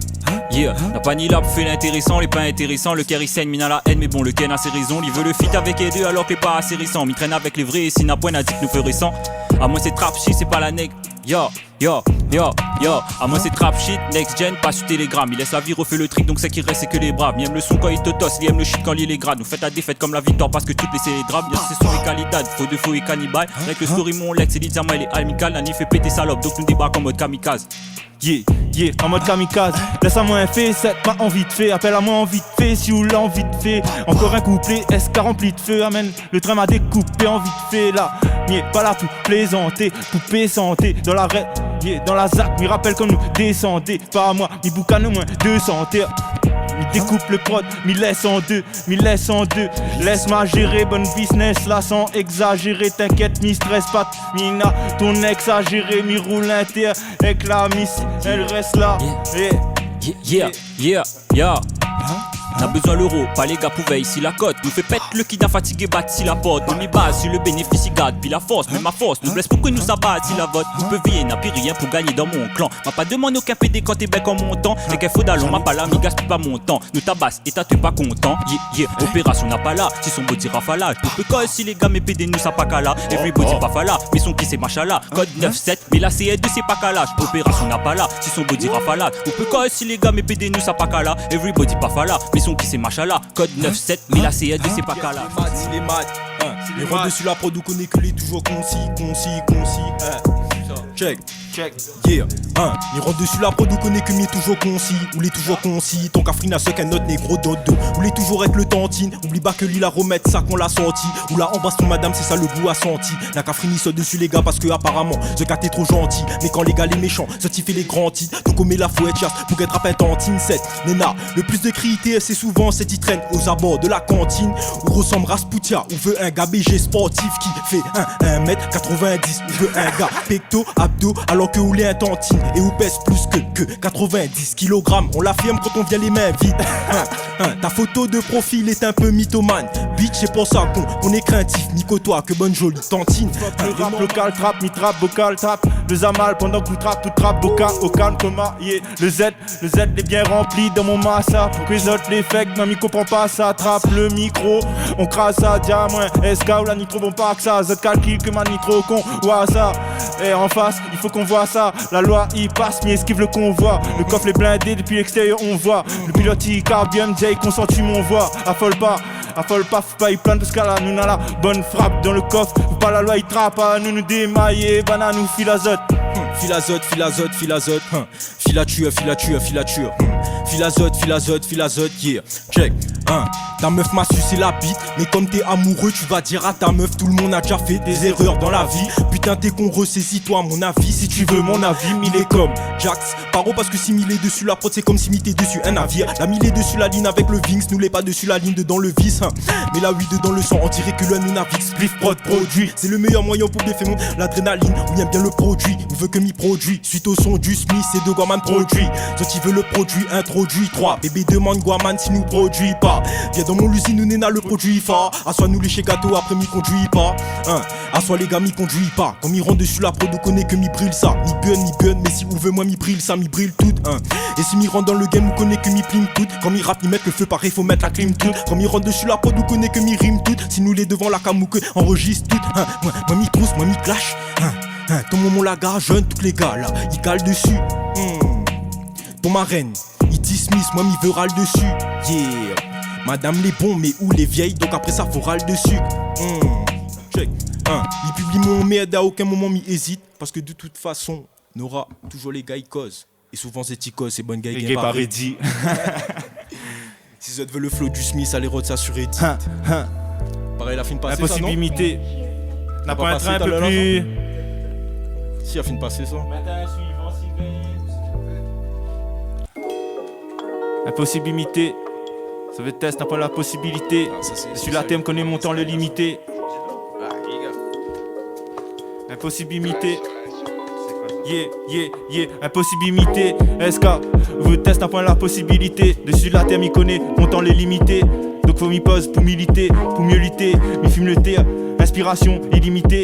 Speaker 2: N'a pas ni là pour faire l'intéressant, les pas intéressants. Le cœur il saigne, mina la haine, mais bon, le Ken a ses raisons. Il veut le fit avec les deux alors que les pas assez récents. M'y traîne avec les vrais et si n'a point n'a dit que nous fait récent. À moi c'est trap shit, c'est pas la nègre. Yo. À moi c'est trap shit, next gen, pas sur Telegram. Il laisse la vie, refait le trick, donc c'est qu'il reste, c'est que les braves. Il aime le son quand il te tosse, il aime le shit quand il est grade. Nous faites la défaite comme la victoire parce que toutes les c'est les drames. Bien c'est son et qualité, faux de faux et cannibale. Avec le story, mon lex, et l'Itzama, il est amical. Nani fait péter salope, donc nous débarquons en mode kamikaze.
Speaker 4: En mode kamikaze. Laisse à moi un fait, cette pas envie de fait. Appelle à moi envie de fait, si vous l'envie de fait. Encore un couplet, SK rempli de feu. Amène, le train m'a découpé, envie de fait là. Pas là pour plaisanter, poupée santé. Dans la dans la ZAC, m'y rappelle comme nous descendez. Pas à moi, m'y boucane au moins 200 terres. M'y découpe le prod, m'y laisse en deux. Laisse-moi gérer, bonne business là sans exagérer. T'inquiète, m'y stresse pas, Mina. Ton ex a géré, m'y roule inter. Avec la miss, elle reste là.
Speaker 2: Yeah. On a besoin l'euro, pas les gars pour veille. Si la cote nous fait pète, le kid a fatigué, bat si la pote. On y base, si le bénéfice il garde, puis la force, mais ma force nous blesse, pourquoi nous s'abattre si la vote nous peut veiller, n'a plus rien pour gagner dans mon clan. M'a pas demandé aucun PD quand t'es bec en montant. Et qu'elle faut d'allons, m'a pas là, mais gaspille pas mon temps. Nous tabasse et t'es pas content. Opération n'a pas là, si son body rafala. Tout peut cause si les gars mes PD nous ça pas qu'à là. Everybody pas fala, mais son qui c'est machala. Code 9-7, mais la C2 c'est pas calage. Opération n'a pas là, si son body rafala. Tout peut cause si les gars mes PD nous ça pas qu'à là. Everybody pas fala, mais son qui c'est machala. Code 9-7, mais la C2 c'est pas qu'à là.
Speaker 1: Les maths, les rois dessus la prod, on connaît que les toujours concis. Check. Yeah, les rentres dessus la prod, on connaît que mes toujours concis. Ou les toujours concis, ton cafrina ce qu'un autre négro dodo. Ou les toujours avec le tantine, oublie pas que lui la remettre ça qu'on l'a senti. Ou la embrasse ton madame, c'est ça le goût a senti. La cafrini saute dessus les gars parce que apparemment ce gars t'es trop gentil. Mais quand les gars les méchants, ça t'y fait les grands titres. Donc on met la fouette chasse pour être rappel tantine 7. Nena, le plus de critères c'est souvent cette qui traîne aux abords de la cantine. Ou ressemble Rasputia, ou veut un gars BG sportif qui fait 1m90. Ou veut un gars pecto, abdos, alors que ou les un tantine et ou pèse plus que 90 kg. On l'affirme quand on vient les mains vides. Ta photo de profil est un peu mythomane. Bitch, c'est pour ça qu'on est craintif. Nico-toi, que bonne jolie tantine.
Speaker 4: Le rap local, trap, mi-trap, vocal, trap. Le zamal pendant que tout trap, vocal, au calme, coma, yeah. Le Z est bien rempli dans mon massa. Pour que les autres les fakes, mamie comprend pas ça. Trappe le micro, on crase ça, diamant. SK ou la nitro, bon pas que ça. Z calcule que ma nitro con, ou ça. Et en face, il faut qu'on voit ça. La loi il passe, mais esquive le convoi. Le coffre est blindé, depuis l'extérieur on voit. Le pilote il carbium, Jay, consenti mon voix. Affole pas, faut pas y plaindre parce qu'à la nous n'a la bonne frappe dans le coffre. Faut pas la loi il trappe, nous démailler, banane nous filazote.
Speaker 1: Filazote, filature. Filazote, yeah. Check, ta meuf m'a sucé la bite, mais comme t'es amoureux, tu vas dire à ta meuf, tout le monde a déjà fait des erreurs dans la vie. Putain, t'es con, ressaisis-toi, mon avis. Si tu veux mon avis, mille est comme Jax. Paro parce que si mille est dessus la prod, c'est comme si m'était dessus un navire. La mille est dessus la ligne avec le Vinx, nous l'est pas dessus la ligne dedans le vis. Mais la 8 dedans le sang, on dirait que le nous navigue. Spliff prod produit, c'est le meilleur moyen pour bien faire l'adrénaline. On aime bien le produit, on veut que m'y produit. Suite au son du Smith et de Guaman produit. Soit il veut le produit, introduit 3. Bébé demande Guaman si nous produit pas. Viens dans mon usine, nous n'ena le produit pas. Assois nous les chez gâteau, après m'y conduit pas. Assois les gars, m'y conduit pas. Quand m'y rentre dessus la prod, on connaît que m'y brille ça. M'y gun, mais si on veut moi m'y brille ça, m'y brille tout. Et si m'y rentre dans le game, on connaît que m'y plime tout. Quand m'y rap, m'y mettre le feu pareil, faut mettre la clim tout. Quand m'y rentre dessus la prod, on connaît que m'y rime tout. Si nous les devant la cam ou que enregistre tout. Moi m'y trousse, moi m'y clash. Ton moment la gare jeune, tous les gars là, ils calent dessus. Ton marraine, il dismiss, moi m'y veut râle dessus. Yeah, madame les bons, mais où les vieilles, donc après ça faut râle dessus. Il publie mon merde, à aucun moment m'y hésite. Parce que de toute façon, on aura toujours les gars ils causent. Et souvent c'est ticos, c'est bonne gars
Speaker 4: Les gars pas ready.
Speaker 1: Si Z veut le flow du Smith, allez rôde ça sur Reddit. Pareil, la fin de passer ça, non?
Speaker 4: Impossibilité. N'a
Speaker 1: pas
Speaker 4: pas un
Speaker 1: passé
Speaker 4: train un
Speaker 1: tout à
Speaker 4: peu
Speaker 1: l'heure,
Speaker 4: plus.
Speaker 1: Si, la fin de passer ça.
Speaker 4: Impossibilité. Ça veut test, n'a pas la possibilité.
Speaker 1: Ah, ça, c'est
Speaker 4: Je suis la thème, connais mon temps, le limité. Impossibilité. Impossibilité. SK, vous test un point la possibilité. Dessus la terre, m'y connaît, mon temps les limité. Donc faut m'y pose pour militer, pour mieux lutter. M'y fume le thé, inspiration illimitée.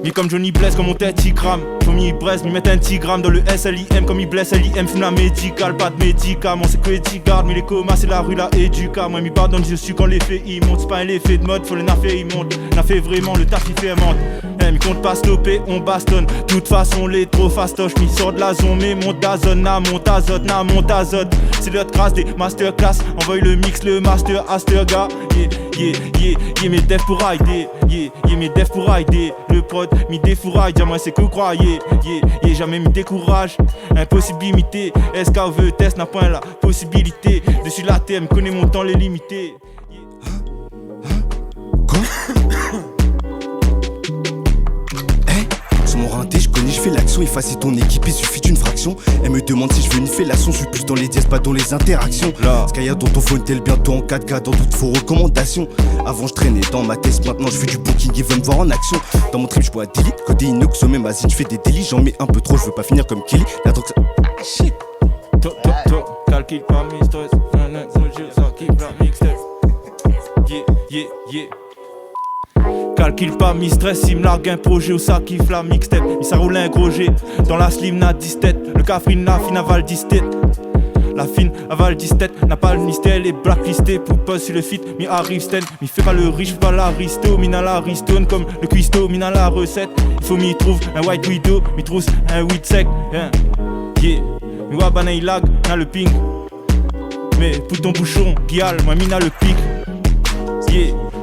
Speaker 4: Mais comme Johnny Bless, comme mon tête Tigram. Faut m'y bresse, m'y mettre un petit gramme dans le SLIM. Comme il blesse LIM, fume la médicale, pas de médicaments. C'est que les garde, mais les comas, c'est la rue, la éduca. Moi, m'y pardonne, je suis quand l'effet il monte. C'est pas un effet de mode, faut le nafé il monte. Nafé vraiment, le taf il fermente. M'y compte pas stopper, on bastonne. Toute façon, les trop fastoches, m'y sort de la zone. Mais monte d'azone, na monte azote, na monte azote. C'est l'autre grâce des masterclass. Envoie le mix, le master, aster gars. Mes devs pour aider. Mes devs pour aider. Le prod, m'y défouraille, dis-moi c'est que vous croyez. Jamais m'y décourage. Impossibilité. SK veut test, n'a point la possibilité. Dessus la terre, connais mon temps, les limités.
Speaker 3: Sur mon rinté, je connais, je fais l'action, effacer ton équipe, il suffit d'une fraction. Elle me demande si je veux une fellation, je suis plus dans les dièses, pas dans les interactions. Skya dans ton phone, tel bientôt en 4K, dans toutes vos recommandations. Avant je traînais dans ma test, maintenant je fais du booking, ils veulent me voir en action. Dans mon trip, je bois delete, côté inox, même asile, je fais des délits, j'en mets un peu trop, je veux pas finir comme Kelly. La drogue ça. Ah shit!
Speaker 4: Calcule pas mes stress, ça kiffe la mixtape. Calcule pas mi stress, il me largue un projet où ça kiffe la mixtape. Il ça roule un gros G, dans la slim n'a 10 têtes. Le cafrine la fine aval 10 têtes. La fine aval 10 têtes, n'a pas le mystère, elle est blacklistée. Pour poste sur le fit, mi arrive sten. Mi fait pas le riche, pas l'aristo. Mi n'a la ristone comme le cuistot, mi n'a la recette. Il faut mi trouve un white widow, mi trouve un weed sec. Mi wa bana il lag, n'a le ping. Mais pour ton bouchon, guial, moi mi n'a le pic.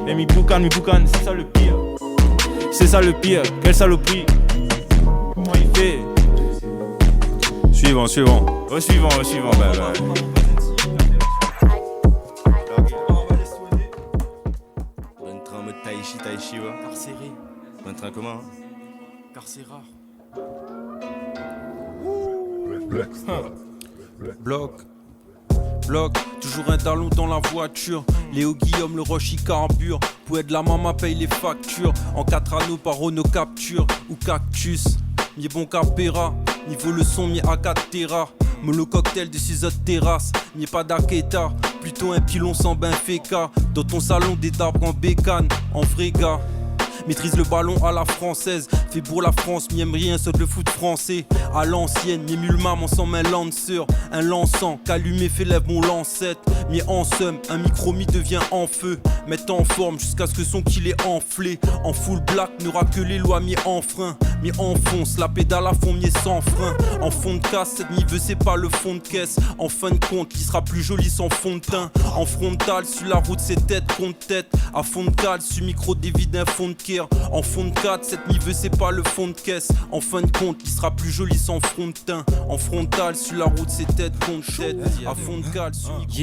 Speaker 4: Et mi boucan, c'est ça le pire. C'est ça le pire, quelle saloperie. Comment il fait?
Speaker 5: Suivant.
Speaker 4: Au suivant, bah.
Speaker 3: Bon train en mode Taichi, ouais.
Speaker 1: Carcéré,
Speaker 3: Bon train commun, hein.
Speaker 1: carcérat.
Speaker 5: Bloc, toujours un talon dans la voiture. Léo Guillaume, le Roche, il carbure. Poète de la maman paye les factures. En 4 anneaux par Renault Capture ou Cactus. Mi bon capéra, niveau le son, mi à 4 terra. Molo cocktail de 6 autres terrasses. Mi pas d'Aketa, plutôt un pilon sans Benfica. Dans ton salon, des d'arbres en bécane, en vrai gars. Maîtrise le ballon à la française. Fait pour la France, mi aime rien sauf le foot français. À l'ancienne, mi mulma, mon sang un lancer. Un lançant, qu'allumé fait lève mon lancette. Mi en somme, un micro mi devient en feu. Mettre en forme jusqu'à ce que son qu'il est enflé. En full black, n'aura que les lois mi en frein. Mi enfonce, la pédale à fond, mi sans frein. En fond de casse, cette mi veut c'est pas le fond de caisse. En fin de compte, qui sera plus joli sans fond de teint. En frontal, sur la route c'est tête contre tête. À fond de cale, sur micro dévide un fond de care. En fond de 4, cette mi veut c'est pas le fond de caisse. En fin de compte, qui sera plus joli sans front de teint. En frontal, sur la route c'est tête contre tête. À fond de cale, sur micro.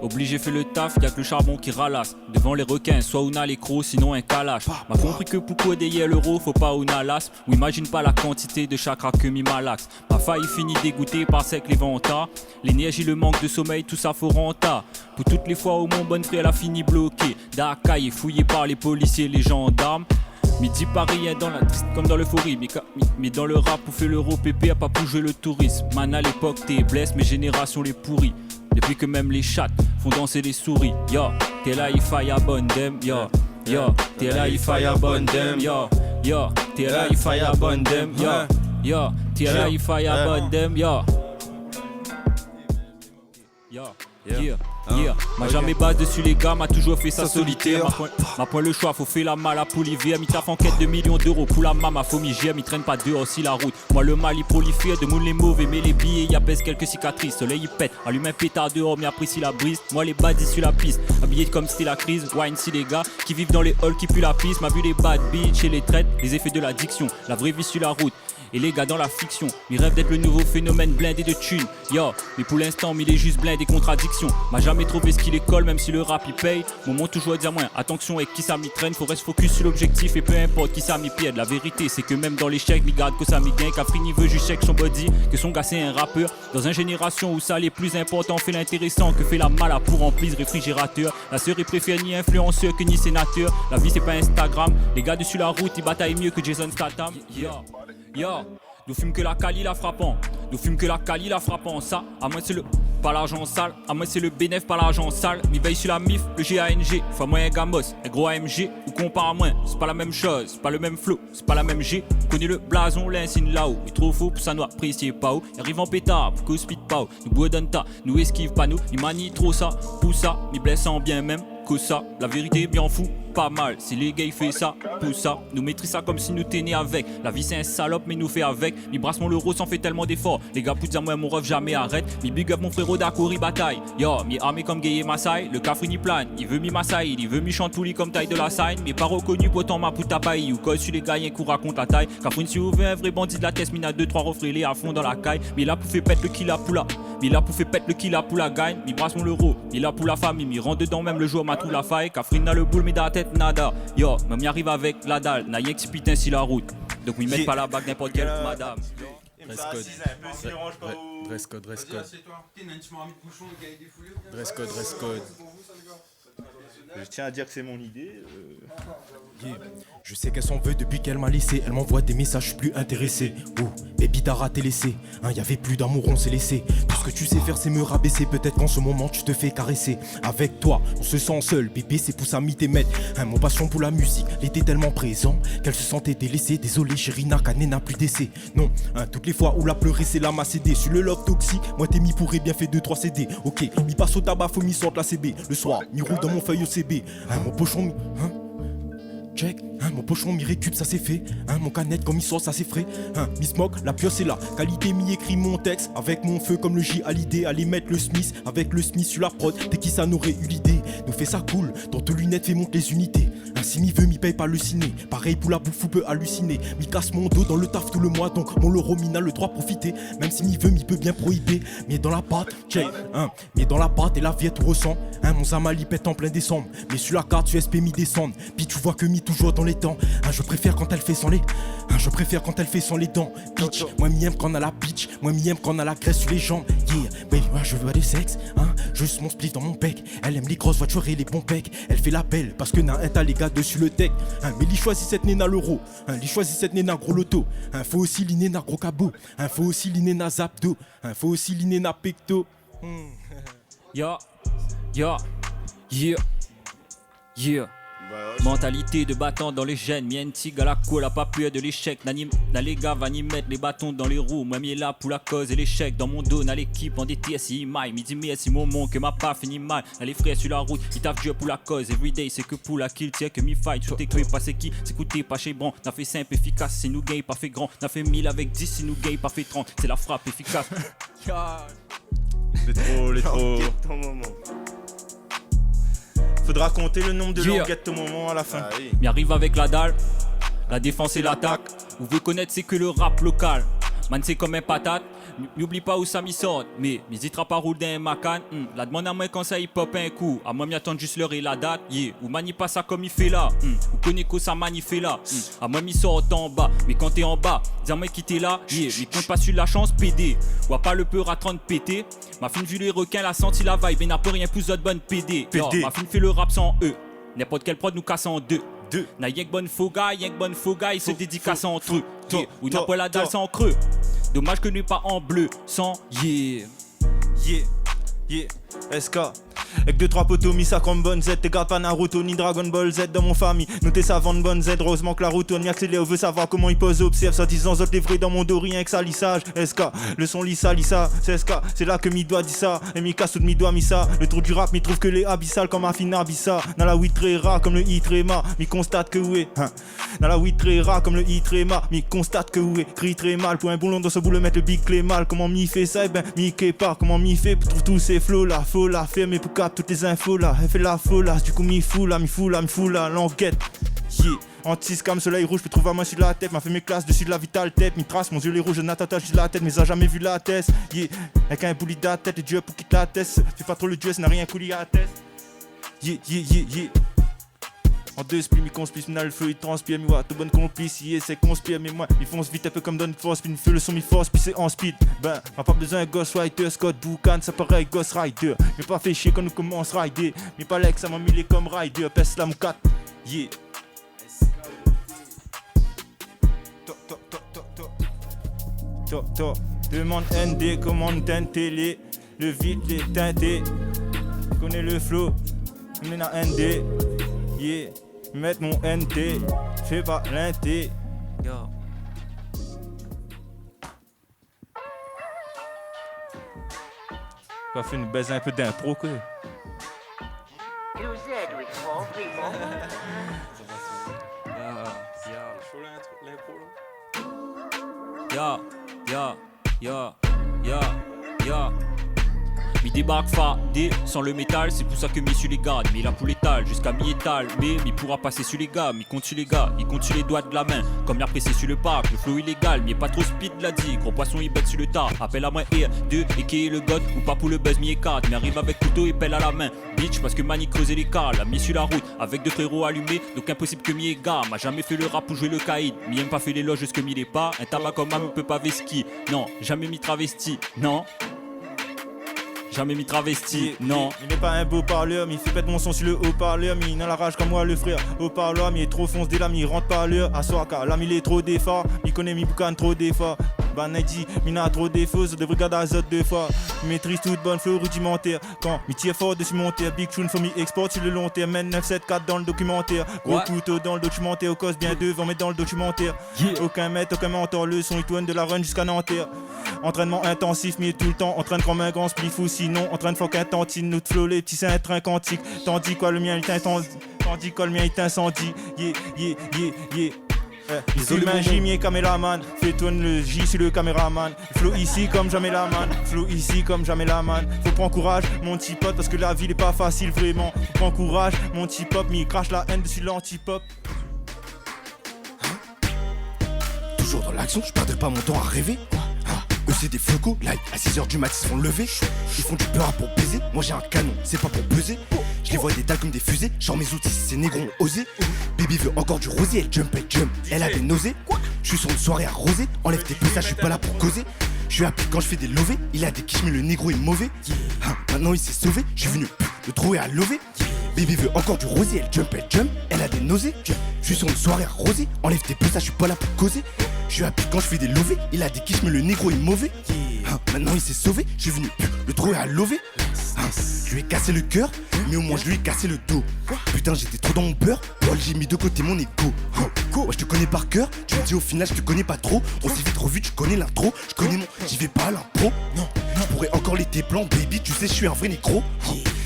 Speaker 2: Obligé fait le taf, y'a que le charbon qui ralasse. Devant les requins, soit on a les crocs, sinon un calache. M'a compris que pour coder l'euro, faut pas on a l'as. Ou imagine pas la quantité de chakra que mi malaxe. Ma faille finit dégoûtée par sec les ventas. L'énergie, le manque de sommeil, tout ça faut renta. Pour toutes les fois où mon bon frère a fini bloqué. Dakar est fouillé par les policiers, les gendarmes. Midi Paris est dans la triste comme dans l'euphorie. Mais dans le rap pour faire l'euro pépé a pas pour jouer le tourisme. Man à l'époque t'es blesse, mes générations les pourris. Depuis que même les chattes font danser les souris. Yo, t'es là il faille abondem. Yo, t'es là il faille abondem. Yo, t'es là il faille abondem. Yo, t'es là il faille abondem. Yo. Yeah, yeah. M'a jamais base dessus les gars, m'a toujours fait ça solitaire. M'a point le choix, faut faire la malle à Polivier. Mi taf en quête de millions d'euros pour la mama, faut m'y gérer, mi traîne pas dehors si la route. Moi le mal il prolifère, de moule les mauvais, mais les billets y apaise quelques cicatrices. Soleil il pète, allume un pétard dehors, mais apprécie la brise. Moi les badis sur la piste, habillés comme c'était la crise. Wine si les gars qui vivent dans les halls qui puent la piste. M'a vu les bad bitch et les traites, les effets de l'addiction, la vraie vie sur la route. Et les gars dans la fiction, ils rêvent d'être le nouveau phénomène blindé de thunes. Yo, mais pour l'instant, il est juste blindé des contradictions. M'a jamais trouvé ce qu'il école, même si le rap il paye. Moment toujours à dire moins, attention avec qui ça m'y traîne. Faut rester focus sur l'objectif et peu importe qui ça m'y piède. La vérité, c'est que même dans l'échec, m'y garde que ça m'y gagne. Qu'Afrini veut juste check son body, que son gars c'est un rappeur. Dans une génération où ça les plus important fait l'intéressant, que fait la mala pour remplir réfrigérateur. La sœur est préférée ni influenceur que ni sénateur. La vie c'est pas Instagram, les gars dessus la route ils bataillent mieux que Jason Statham. Yo, nous fume que la Cali la frappant. Nous fume que la Cali la frappant. Ça, à moi c'est le pas l'argent sale. À moi c'est le bénéf pas l'argent sale. Mi veille sur la MIF, le GANG. Faut moi un gamos, un gros AMG. Ou compare à moi, c'est pas la même chose. C'est pas le même flow, c'est pas la même G. Connais le blason, l'insigne là-haut. Il est trop faux pour ça nous apprécier pas où. Arrive en pétard pour que speed pas où. Nous boudons ta, nous esquive pas nous. Il manie trop ça, pour ça. Mi blesse en bien même. Que ça, la vérité bien fou, pas mal. Si les gars ils fait ça, pour ça, nous maîtrise ça comme si nous t'es avec. La vie c'est un salope mais nous fait avec. Mi brasse mon l'euro sans fait tellement d'efforts. Les gars poussent à moi mon ref jamais arrête. Mi big up mon frérot d'Akori bataille. Yo, mi armé comme Gaye Masai. Le Cafrini plane, il veut mi Masai. Il veut mi chantouli comme taille de la sign. Mais pas reconnu pourtant ma puta paille. Ou cause sur les gars y'en court raconte la taille. Cafrini si vous un vrai bandit de la test. Mina 2-3 refrélés à fond dans la caille. Mi là pour faire pète le kill à poula. Mi là pour faire pète le kill à poula gagne. Mi brasse mon l'euro. Mi là pour la famille. Mi rentre dedans même le jour m'a trouvé la faille. Cafrini a le boule mais dans la tête nada. Yo, même y arrive avec la dalle, n'a rien que putain si la route. Donc ils mettent pas la bague n'importe quelle madame.
Speaker 6: Dress code.
Speaker 4: Je tiens à dire que c'est mon idée.
Speaker 3: Yeah. Je sais qu'elle s'en veut depuis qu'elle m'a laissé. Elle m'envoie des messages, je suis plus intéressé. Oh, baby t'as raté l'essai. Y'avait plus d'amour, on s'est laissé. Tout ce que tu sais faire c'est me rabaisser. Peut-être qu'en ce moment tu te fais caresser. Avec toi, on se sent seul. Bébé c'est pour ça m'y t'émettre. Mon passion pour la musique, l'été tellement présent qu'elle se sentait délaissée. Désolé chérie, Nakane n'a plus d'essai. Non, toutes les fois où la pleurer c'est là m'a cédé. Sur le love toxique, moi t'es mis pour bien fait 2-3 CD. Ok, mi passe au tabac, faut mi sorte la CB. Le soir, mi roule dans mon feuille OCB. Mon pochon mi... Check, mon pochon mi récup ça c'est fait. Mon canette comme il sort ça c'est frais. Mi smoke, la pioche c'est là. Qualité mi écrit mon texte. Avec mon feu comme le J à l'idée. Aller mettre le Smith avec le Smith sur la prod. T'es qui ça n'aurait eu l'idée. Nous fait ça cool, dans tes lunettes fait monter les unités. Si mi veut mi paye pas le ciné. Pareil pour la bouffe ou peut halluciner. Mi casse mon dos dans le taf tout le mois. Donc mon l'euro mi n'a le droit profiter. Même si mi veut mi peut bien prohiber. Mais dans la pâte, check, mais dans la pâte et la vie tout ressent. Mon Zamali pète en plein décembre. Mais sur la carte USP mi descend. Puis tu vois que mi toujours dans les temps. Je préfère quand elle fait sans les. Je préfère quand elle fait sans les dents. Bitch, moi mi aime quand on a la bitch. Moi mi aime quand on a la graisse sur les jambes. Yeah, baby, moi je veux pas de sexe. Juste mon spliff dans mon bec. Elle aime les grosses voitures et les bons pecs. Elle fait la belle parce que n'a un tas les gars dessus le deck. Mais li choisit cette néna l'euro. Li choisit cette néna gros loto. Faut aussi li néna gros cabot. Faut aussi li néna zapdo. Faut aussi li néna pecto.
Speaker 2: Yeah. Mentalité de battant dans les gènes, mien tigre à la cour, la pas peur de l'échec. N'a les gars va ni mettre les bâtons dans les roues. Moi mi est là pour la cause et l'échec. Dans mon dos, n'a l'équipe en DTS et maille. Midi mais c'est mon monde que m'a pas fini mal. N'a les frères sur la route, ils taffent dur pour la cause. Everyday c'est que pour la kill, tiens que mi fight. Tout est cru, pas c'est qui, c'est coûté, pas chez Bron. N'a fait simple, efficace, c'est nous gay, pas fait grand. N'a fait 1000 avec 10, c'est nous gay, pas fait 30. C'est la frappe efficace.
Speaker 4: Les trop. Ton moment. Faudra compter le nombre de languettes au moment à la fin.
Speaker 2: Mi arrive avec la dalle, la défense et l'attaque. Vous voulez connaître c'est que le rap local. Man c'est comme un patate. N'oublie pas où ça m'y sort. Mais m'hésitera pas rouler dans un macan. La demande à moi quand ça il pop un coup. À moi m'y attendre juste l'heure et la date. Ou manie pas ça comme il fait là. Ou connais que ça manifie là. À moi m'y sort en bas. Mais quand t'es en bas, dis-moi qui t'es là. Mais compte pas sur la chance PD. Ou pas le peur à 30 pété. Ma fine vu les requins, la senti la vibe. Et n'a pas rien plus d'autre bonne PD. Ma fine fait le rap sans eux. N'importe quel prod nous casse en deux. N'a y'a que bonne fouga, il se dédicace entre eux. Ou n'a pas la dalle sans creux. Dommage que nous pas en bleu, sans
Speaker 4: Yeah, SK. Avec 2-3 potos, mis ça comme bonne Z. T'es garde pas Naruto ni Dragon Ball Z dans mon famille. Nous t'es savant de bonne Z, heureusement que la route on y accélère. On veut savoir comment ils posent, observe. Ça disant autres les vrais dans mon dos, rien que ça lissage. SK, le son lissa, c'est SK. C'est là que mi doit dit ça. Et mi casse tout de mi doit mi ça. Le tour du rap, mi trouve que les abyssales comme un fin abissa. Dans la weed très rare comme le i très ma. Mi constate que oui. Dans la weed très rare comme le i très ma. Mi constate que oui. Crie très mal. Pour un bon long dans ce boulot mettre le big clé mal. Comment mi fait ça? Eh ben mi qu'est pas. Comment mi fait pour trouver tous ces flots là. Faut la faire mais pour cap toutes les infos là. Elle fait la folasse. Du coup mi fou là, l'enquête. Yeah. Anti-scam, soleil rouge, peux trouver à main sur la tête. M'a fait mes classes dessus de la vitale tête. Mi trace, mon yeux les rouges, je n'attache sur la tête. Mais a jamais vu la tête. Yeah. Avec un bouli de la tête, et Dieu pour quitter la tête. Fais pas trop le dieu, ça n'a rien coulé à la tête. Yeah. En deux splits, mi conspire, mi le feu, il transpire, mi ouais, tout bonne complice, yeah, c'est conspire, mais moi, mi fonce vite un peu comme Don Force, mi feu le son, mi force, puis c'est en speed. Ben, m'a pas besoin de Ghostwriter, Scott Boucan, ça pareil, Ghost Rider. Mais pas fait chier quand nous commence rider, mais pas l'ex, ça m'a mis les comme rider, pèse la moucate, yeah. Demande ND, commande teinte télé, le vide, les teintés, connais le flow, on est à ND, yeah. Mettre mon NT, fais pas l'inté. Yo. On va faire une baise un peu d'impro quoi.
Speaker 2: Ya. Mi débarque fadé sans le métal, c'est pour ça que mi sur les gars, mi là pour l'étal, jusqu'à mi étal, mais mi pourra passer sur les gars, mi compte sur les gars, il compte sur les doigts de la main, comme l'air pressé sur le parc, le flow illégal, mi est pas trop speed l'a dit, gros poisson il bête sur le tas, appelle à moi R2 et qui est le god, ou pas pour le buzz mi est 4, mi arrive avec couteau et pelle à la main, bitch parce que mani creuser les cas, la mi sur la route, avec deux frérots allumés, donc impossible que mi est gars, m'a jamais fait le rap pour jouer le caïd, mi aime pas fait l'éloge jusque mi l'est pas, un tabac comme un peut pas vesquer, non, jamais mi travesti, non. Jamais mis travesti, non.
Speaker 4: Il n'est pas un beau parleur, mais il fait pète mon son sur le haut-parleur. Mais il n'a la rage comme moi, le frère. Haut-parleur, mais il est trop fonce dès là, mais il rentre pas à l'heure. À Soaka, là, mais il est trop d'efforts. Il connaît mi boucan trop d'efforts. Bah, Naidi, mais n'a trop défauts. Je devrais garder Azote 2 fois. Maîtrise toute bonne flow rudimentaire. Quand il tire fort dessus mon terre. Big Tune, faut m'y export sur le long terme. Mène 974 dans le documentaire. Gros couteau dans le documentaire. Au cause bien devant, mais dans le documentaire. Aucun maître, aucun mentor. Le son, il tourne de la run jusqu'à Nanterre. Entraînement intensif, mais tout le temps. Entraîne comme un grand spliff ou sinon. Entraîne fuck un tantine. Nous te flow, les petits, c'est un train quantique. Tandis quoi, le mien, il t'intendit. Tandis quoi, le mien, il t'incendie. Ils magie, mi est caméraman. Fais tourner le J sur le caméraman. Flow ici comme jamais la man. Flow ici comme jamais la man. Faut prendre courage, mon petit pote, parce que la vie n'est pas facile vraiment. Faut prendre courage, mon petit pop, mi crache la haine dessus l'anti-pop.
Speaker 3: Toujours dans l'action, je perdrai pas mon temps à rêver. Eux c'est des flocos, live à 6h du mat ils se font lever. Ils font du beurre pour baiser, moi j'ai un canon, c'est pas pour buzzer. Je les vois des dalles comme des fusées, genre mes outils, ces négros ont osé. Baby veut encore du rosé, elle jump, elle a des nausées. Je suis sur une soirée arrosée, enlève tes pesages, je suis pas là pour causer. Je suis appelé quand je fais des lovés, il a des quiches mais le négro est mauvais. Maintenant il s'est sauvé, je suis venu le trouver à lever. Baby veut encore du rosé, elle jump, elle a des nausées. Je suis sur une soirée arrosée, enlève tes pesages, je suis pas là pour causer. Je suis appelé quand je fais des lovés, il a des quiches mais le négro est mauvais. Maintenant il s'est sauvé, je suis venu le trouver à lever. Je lui ai cassé le cœur, mais au moins je lui ai cassé le dos. Putain j'étais trop dans mon beurre, Paul j'ai mis de côté mon égo. Moi je te connais par cœur, tu me dis au final je te connais pas trop. On s'est vite revu, tu connais l'intro, je connais mon, j'y vais pas à l'impro. Non, je pourrais encore les plans, baby tu sais je suis un vrai négro.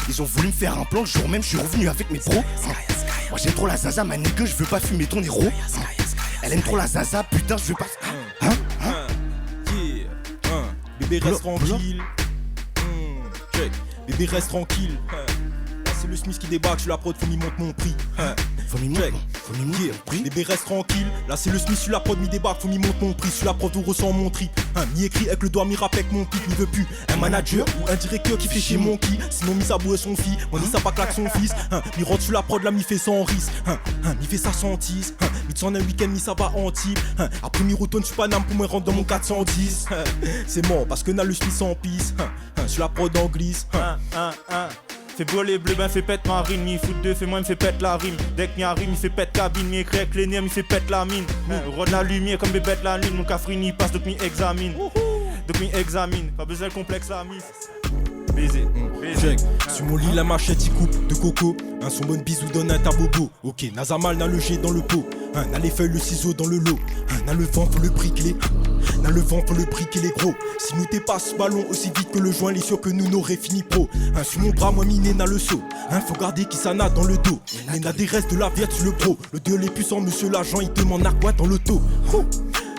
Speaker 3: Ils ont voulu me faire un plan, le jour même je suis revenu avec mes pros. Moi j'aime trop la zaza, ma nigga, je veux pas fumer ton héros. Elle aime trop la zaza, putain je veux pas.
Speaker 1: Bébé reste tranquille. Check. Bébé reste tranquille. C'est le Smith qui débarque, je suis la prod, faut m'y monte mon prix.
Speaker 3: Faut m'y monter mon prix.
Speaker 1: Bébé reste tranquille. Là c'est le Smith, sur la prod, m'y débarque, faut m'y monte mon prix. Sur la prod, on ressent mon trip. M'y écrit avec le doigt, m'y rappe avec mon pic. M'y veut plus un manager ou un directeur qui fait chez mon qui. Sinon m'y saboué son fille, moi m'y ça pas claque son fils. M'y rentre sur la prod, là m'y fait sans risque. M'y fait sa sentise. M'y t'en un week-end, m'y ça va en type. Après m'y retourne sur Paname pour me rendre dans mon 410. C'est mort parce que n'a le Smith en pisse. Sur la prod en glisse.
Speaker 4: Fais beau les bleus, ben fais pète marine. Mi foot 2, fais moi, me fait pète la rime. Dès qu'il y a rime, il fait pète cabine. Mi écrit avec les nerfs, il fait pète la mine. Rôde la lumière comme bébête la lune. Mon cafrine il passe, donc mi examine. Donc mi examine, pas besoin de complexe la mise. Baiser, baiser.
Speaker 1: Check. Sur mon lit, la machette, il coupe de coco. Son bon bisou donne un tabobo. Ok, Nazamal n'a le jet dans le pot. N'a les feuilles, le ciseau dans le lot. N'a le vent, faut le briquer. N'a le vent, faut le briquer les gros. Si nous dépasse ce ballon aussi vite que le joint, il est sûr que nous n'aurait fini pro. Sur mon bras, moi, miné n'a le saut. Faut garder qui ça n'a dans le dos. Mais n'a des restes de la viette sur le pro. Le dieu les puissants, monsieur l'agent, il demande à quoi dans l'auto.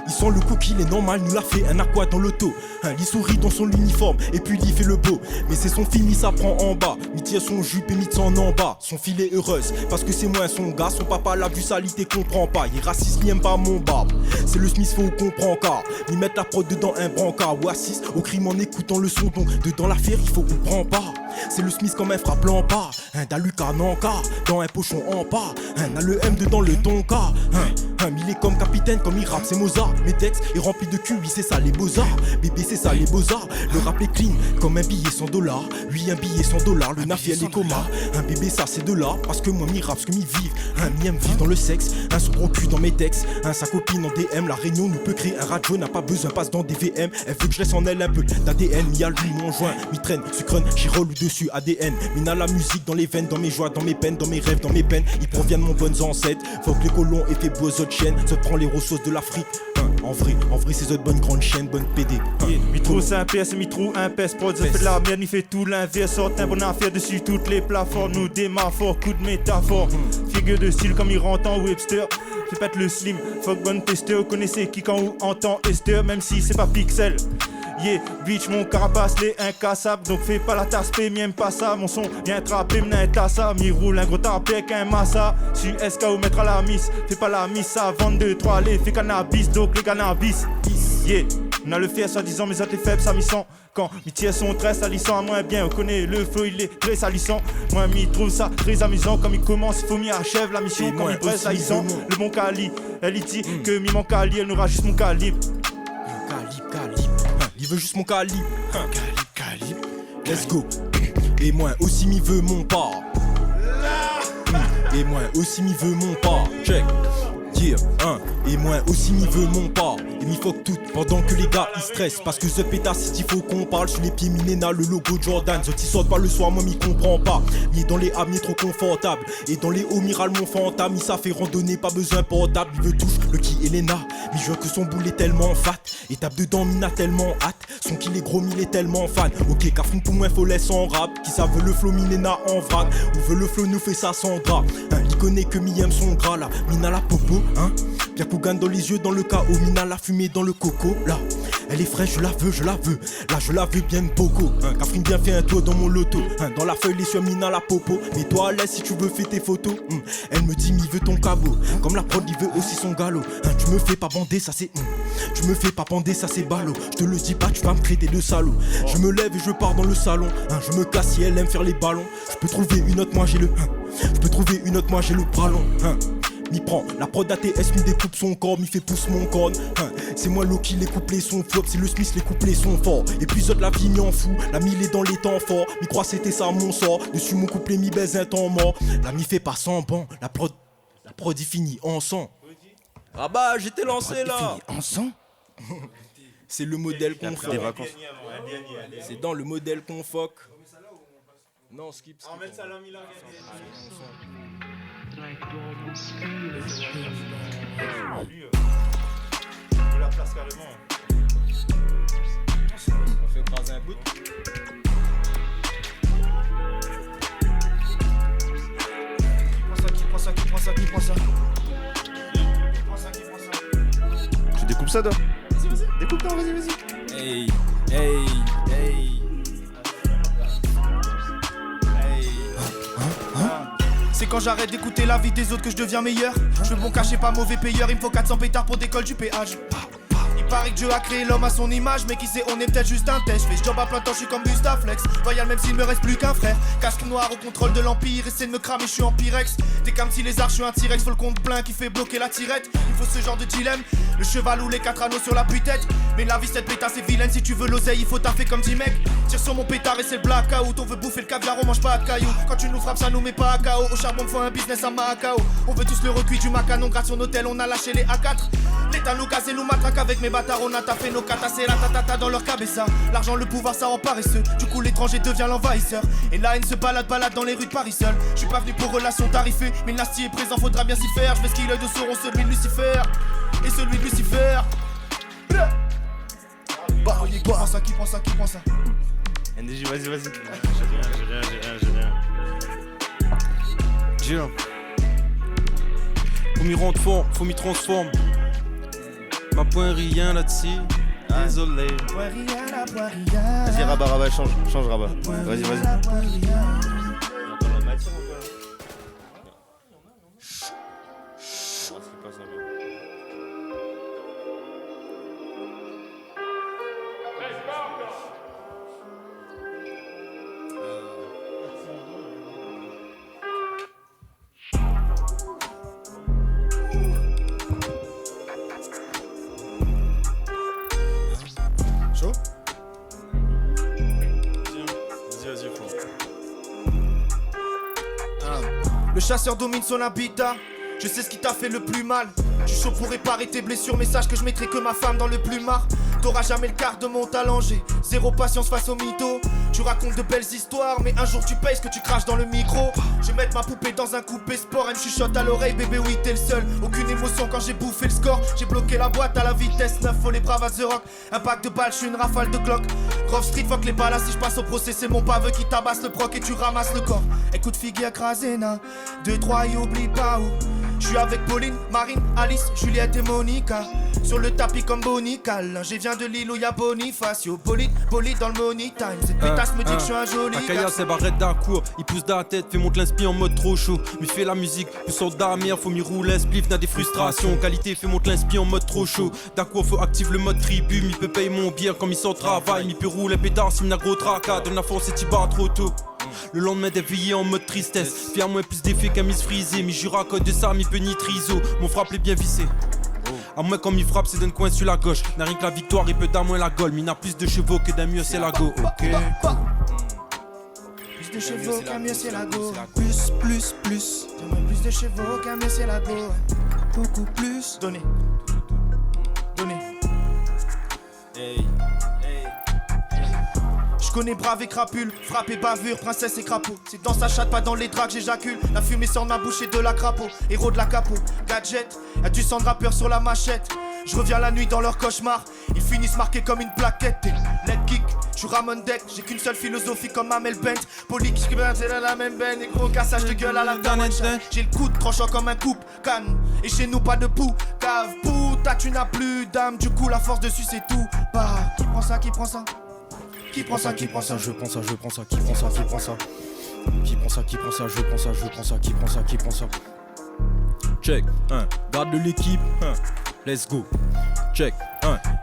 Speaker 1: Ils sont le coup qu'il est normal, nous l'a fait un aqua dans l'auto. Il sourit dans son uniforme et puis il fait le beau. Mais c'est son film, il s'apprend en bas. Il tire son jupe et mit son en bas. Son fille est heureuse parce que c'est moi son gars. Son papa l'a vu sale, il te comprend pas. Il est raciste, il aime pas mon barbe. C'est le Smith, faut comprendre car il met la prod dedans un brancard. Ou assiste au crime en écoutant le son. Donc dedans l'affaire, il faut comprendre pas. C'est le Smith comme un frappe l'empare. D'un Lucas Nanka, dans un pochon en pas. N'a le M dedans le tonka. Il est comme capitaine, comme il rappe, c'est Mozart. Mes textes est rempli de QI, c'est ça les beaux-arts. Bébé, c'est ça les beaux-arts. Le rap est clean, comme un billet $100. Lui, un billet $100. Le naf, elle est coma. Un bébé, ça c'est de là. Parce que moi, m'y rappe, ce que m'y vive. M'y aime vivre dans le sexe. Son gros cul dans mes textes. Sa copine en DM. La réunion nous peut créer un radio. N'a pas besoin, passe dans des VM. Elle veut que je laisse en elle un peu d'ADN. M'y a lui, mon joint. M'y traîne, sucrun, j'y roule dessus ADN. M'y n'a la musique dans les veines, dans mes joies, dans mes peines, dans mes rêves, dans mes peines. Il provient de mon bonnes ancêtres. Faut que les colons aient fait beaux autres chaînes. Se prend les ressources de l'Afrique. En vrai, c'est autres bonnes grandes chaînes, bonnes PD.
Speaker 4: Mitro c'est un PS, Mitro un PS prod. Ça fait de la merde, il fait tout l'inverse. Sort un bon affaire dessus toutes les plateformes. Nous démarre fort, coup de métaphore. Figure de style comme il rentre en Webster. Fais pas le slim, fuck bonne testeur. Connaissez qui quand ou entend Esther, même si c'est pas Pixel. Yeah, bitch, mon carapace l'est incassable. Donc fais pas la tasse, paie, m'aime pas ça. Mon son vient trapper, m'en un tassa. M'y roule un gros tapé avec un massa. Su SK ou mettre à la miss. Fais pas la miss, ça 22-3, les fait cannabis. Donc les cannabis, yeah. On a le fait soi-disant, mais autres les faibles, ça m'y sent. Quand m'y tire son très salissant, à moins bien, on connaît le flow, il est très salissant. Moi m'y trouve ça très amusant. Comme il commence, il faut m'y achève la mission. Quand il presse, salissant, le bon cali. Elle y dit que mi mon cali, elle nous rajoute mon calibre.
Speaker 1: Calibre. Il veut juste mon calibre. Calibre. Let's go. Et moi aussi m'y veut mon pas. Et moi aussi m'y veut mon pas. Check. Yeah, et moi aussi m'y veut mon pas. Et m'y fuck tout pendant que les gars ils stressent. Parce que The Pétasse il faut qu'on parle. Sur les pieds Minéna le logo Jordan. The ils sortent pas le soir moi m'y comprend pas. M'y est dans les A m'y est trop confortable. Et dans les hauts miral mon fantôme. M'y ça fait randonner pas besoin portable. Il veut touche le qui Elena. M'y joue que son boule est tellement fat. Et tape dedans m'y n'a tellement hâte. Son kill est gros m'il est tellement fan. Ok Carfin pour moi faut laisser en rap. Qui ça veut le flow Minéna en vrac. Ou veut le flow nous fait ça sans drap. Il connaît que m'y aime son gras là. Mina la popo. Bien Kougan dans les yeux, dans le chaos, Mina la fumée dans le coco, là. Elle est fraîche, je la veux, là je la veux bien beaucoup. Catherine bien fait un tour dans mon loto. Dans la feuille, les sur Mina la popo. Mets-toi à l'aise si tu veux faire tes photos. Elle me dit, m'y veut ton cabot. Comme la prod, il veut aussi son galop. Tu me fais pas bander, ça c'est. Tu me fais pas bander, ça c'est ballot. Je te le dis pas, tu vas me traiter de salaud. Je me lève et je pars dans le salon. Je me casse si elle aime faire les ballons. Je peux trouver une autre, moi j'ai le. Je peux trouver une autre, moi j'ai le bras long. M'y prend la prod ATS, m'y découpe son corps, m'y fait pousse mon corne. C'est moi Loki, les couplets sont flop, c'est le Smith, les couplets sont forts. Et puis autres la vie m'y en fout, la mille est dans les temps forts. M'y croit c'était ça mon sort, dessus mon couplet m'y baise un temps mort. La m'y fait pas sans ban, la prod y finit en sang. Ah bah j'étais lancé là.
Speaker 3: En sang.
Speaker 1: C'est le modèle qu'on foque. C'est dans le modèle qu'on foque. Non skip.
Speaker 4: De la place carrément.
Speaker 1: On fait écraser un bout.
Speaker 3: Qui prend ça. Je découpe ça, toi. Vas-y. Découpe, toi, vas-y.
Speaker 1: Hey.
Speaker 6: C'est quand j'arrête d'écouter la vie des autres que je deviens meilleur. Je veux bon cacher pas mauvais payeur. Il me faut 400 pétards pour décolle du péage. Il paraît que Dieu a créé l'homme à son image, mais qui sait, on est peut-être juste un test. Je fais ce job à plein temps, je suis comme Bustaflex. Loyal même s'il me reste plus qu'un frère. Casque noir au contrôle de l'empire, essaie de me cramer, je suis en Pyrex. T'es comme si les arches, je suis un T-Rex. Faut le compte plein qui fait bloquer la tirette. Il faut ce genre de dilemme, le cheval ou les 4 anneaux sur la tête. Mais la vie cette pétasse est vilaine, si tu veux l'oseille, il faut taffer comme 10 mecs. Tire sur mon pétard et c'est le blackout. On veut bouffer le caviar, on mange pas de cailloux. Quand tu nous frappes, ça nous met pas à KO. Au charbon, faut un business à Macao. On veut tous le recuit du Macanon, grâce sur nos hôtels, on a lâché les A4. T'éteins nous casser, nous matraque avec mes bâtards. On a taffé nos katas et la tatata dans leur cabessa. L'argent, le pouvoir, ça rend paresseux. Du coup, l'étranger devient l'envahisseur. Et la haine se balade dans les rues de Paris seul. Je suis pas venu pour relations tarifées, mais le nasty est présent, faudra bien s'y faire. Je vais skill de Sauron, celui de Lucifer. Et celui de Lucifer. Bah, qui prend ça, qui prend ça, qui prend ça.
Speaker 7: NDJ, vas-y. J'ai rien.
Speaker 5: Faut m'y rendre fort, faut m'y transformer. Ma point rien là-dessus. Désolé.
Speaker 7: Vas-y, Rabat, change Rabat. Vas-y.
Speaker 6: Chaud?
Speaker 7: Vas-y, frère.
Speaker 6: Le chasseur domine son habitat. Je sais ce qui t'a fait le plus mal. Je suis chaud pour réparer tes blessures, mais sache que je mettrai que ma femme dans le plumard. T'auras jamais le quart de mon talent, j'ai zéro patience face au mytho. Tu racontes de belles histoires, mais un jour tu payes ce que tu craches dans le micro. Je vais mettre ma poupée dans un coupé sport, elle me chuchote à l'oreille, bébé oui t'es le seul. Aucune émotion quand j'ai bouffé le score. J'ai bloqué la boîte à la vitesse 9, faut les braves à The Rock. Un pack de balles, je suis une rafale de Glock. Grove Street, fuck les balles, si je passe au procès, c'est mon baveux qui tabasse le proc et tu ramasses le corps. Écoute figue écrasé, na 2-3 et oublie pas où. Je suis avec Pauline, Marine, Alice, Juliette et Monica. Sur le tapis comme Bonical. J'ai viens de l'île où y'a Bonifacio. Bolide dans le money time. Cette pétasse me dit que je suis un joli
Speaker 5: Akaya c'est barrette d'Acour, il pousse dans la tête, fait monte l'inspi en mode trop chaud. Mais fait la musique, plus sort d'Amir, faut m'y rouler, spliff n'a des frustrations. Qualité fait monte l'inspi en mode trop chaud. D'Acour faut active le mode tribu, m'y peut payer mon bière comme il sort travail. M'y peut rouler pétard si m'y gros tracas, donne la force et t'y bats trop tôt. Le lendemain d'éveillé en mode tristesse. Fier moins plus d'effet qu'un mise frisée. Mi jure à code de ça, mi peu ni triso. Mon frappe est bien vissé. À moins quand m'y frappe, c'est d'un coin sur la gauche. N'a rien que la victoire, il peut d'un moins la gaule. Mi n'a plus de chevaux que d'un mieux, c'est la go. Ok.
Speaker 6: Plus de chevaux qu'un mieux, c'est la go.
Speaker 5: Plus.
Speaker 6: Donne-moi plus de chevaux qu'un mieux, c'est la go. Beaucoup plus. Donnez. Je connais brave et crapule, frappe et bavure, princesse et crapaud. C'est dans sa chatte, pas dans les draps que j'éjacule. La fumée sort de ma bouche et de la crapaud. Héros de la capo, gadget, y'a du sang de rappeur sur la machette. Je reviens la nuit dans leur cauchemar. Ils finissent marqués comme une plaquette. Leg kick, je suis Ramon Deck. J'ai qu'une seule philosophie comme Amel Bent. Poli c'est dans la même benne. Et gros cassage de gueule à la canette. J'ai le coude tranchant comme un coupe canne. Et chez nous pas de pou, cave, puta tu n'as plus d'âme. Du coup la force dessus c'est tout. Bah, qui prend ça, qui prend ça? Qui prend ça, qui prend ça,
Speaker 7: je prends ça, qui prend ça, qui prend ça, je prends ça, qui prend ça.
Speaker 1: Check, garde de l'équipe, let's go. Check,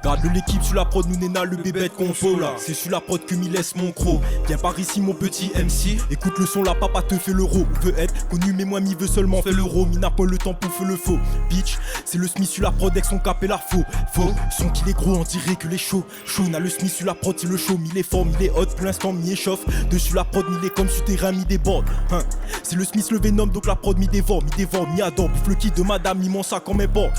Speaker 1: garde de l'équipe sur la prod, nous néna le bébé de console là. C'est sur la prod que m'y laisse mon croc. Viens par ici mon petit MC. Écoute le son là, papa te fait l'euro. Veut être connu mais moi m'y veut seulement fait l'euro. M'y n'a pas le temps pour faire le faux. Bitch, c'est le Smith sur la prod avec son cap et la faux. Son qu'il est gros, on dirait que les chaud. Chaud, n'a le Smith sur la prod, c'est le show. M'il est fort, m'il est hot, pour l'instant m'y échauffe. Dessus la prod, m'il est comme sur terrain, m'y déborde. C'est le Smith le Venom, donc la prod m'y dévore, m'y adore. Bouffe le kit de madame, m'y mange ça comme un porc.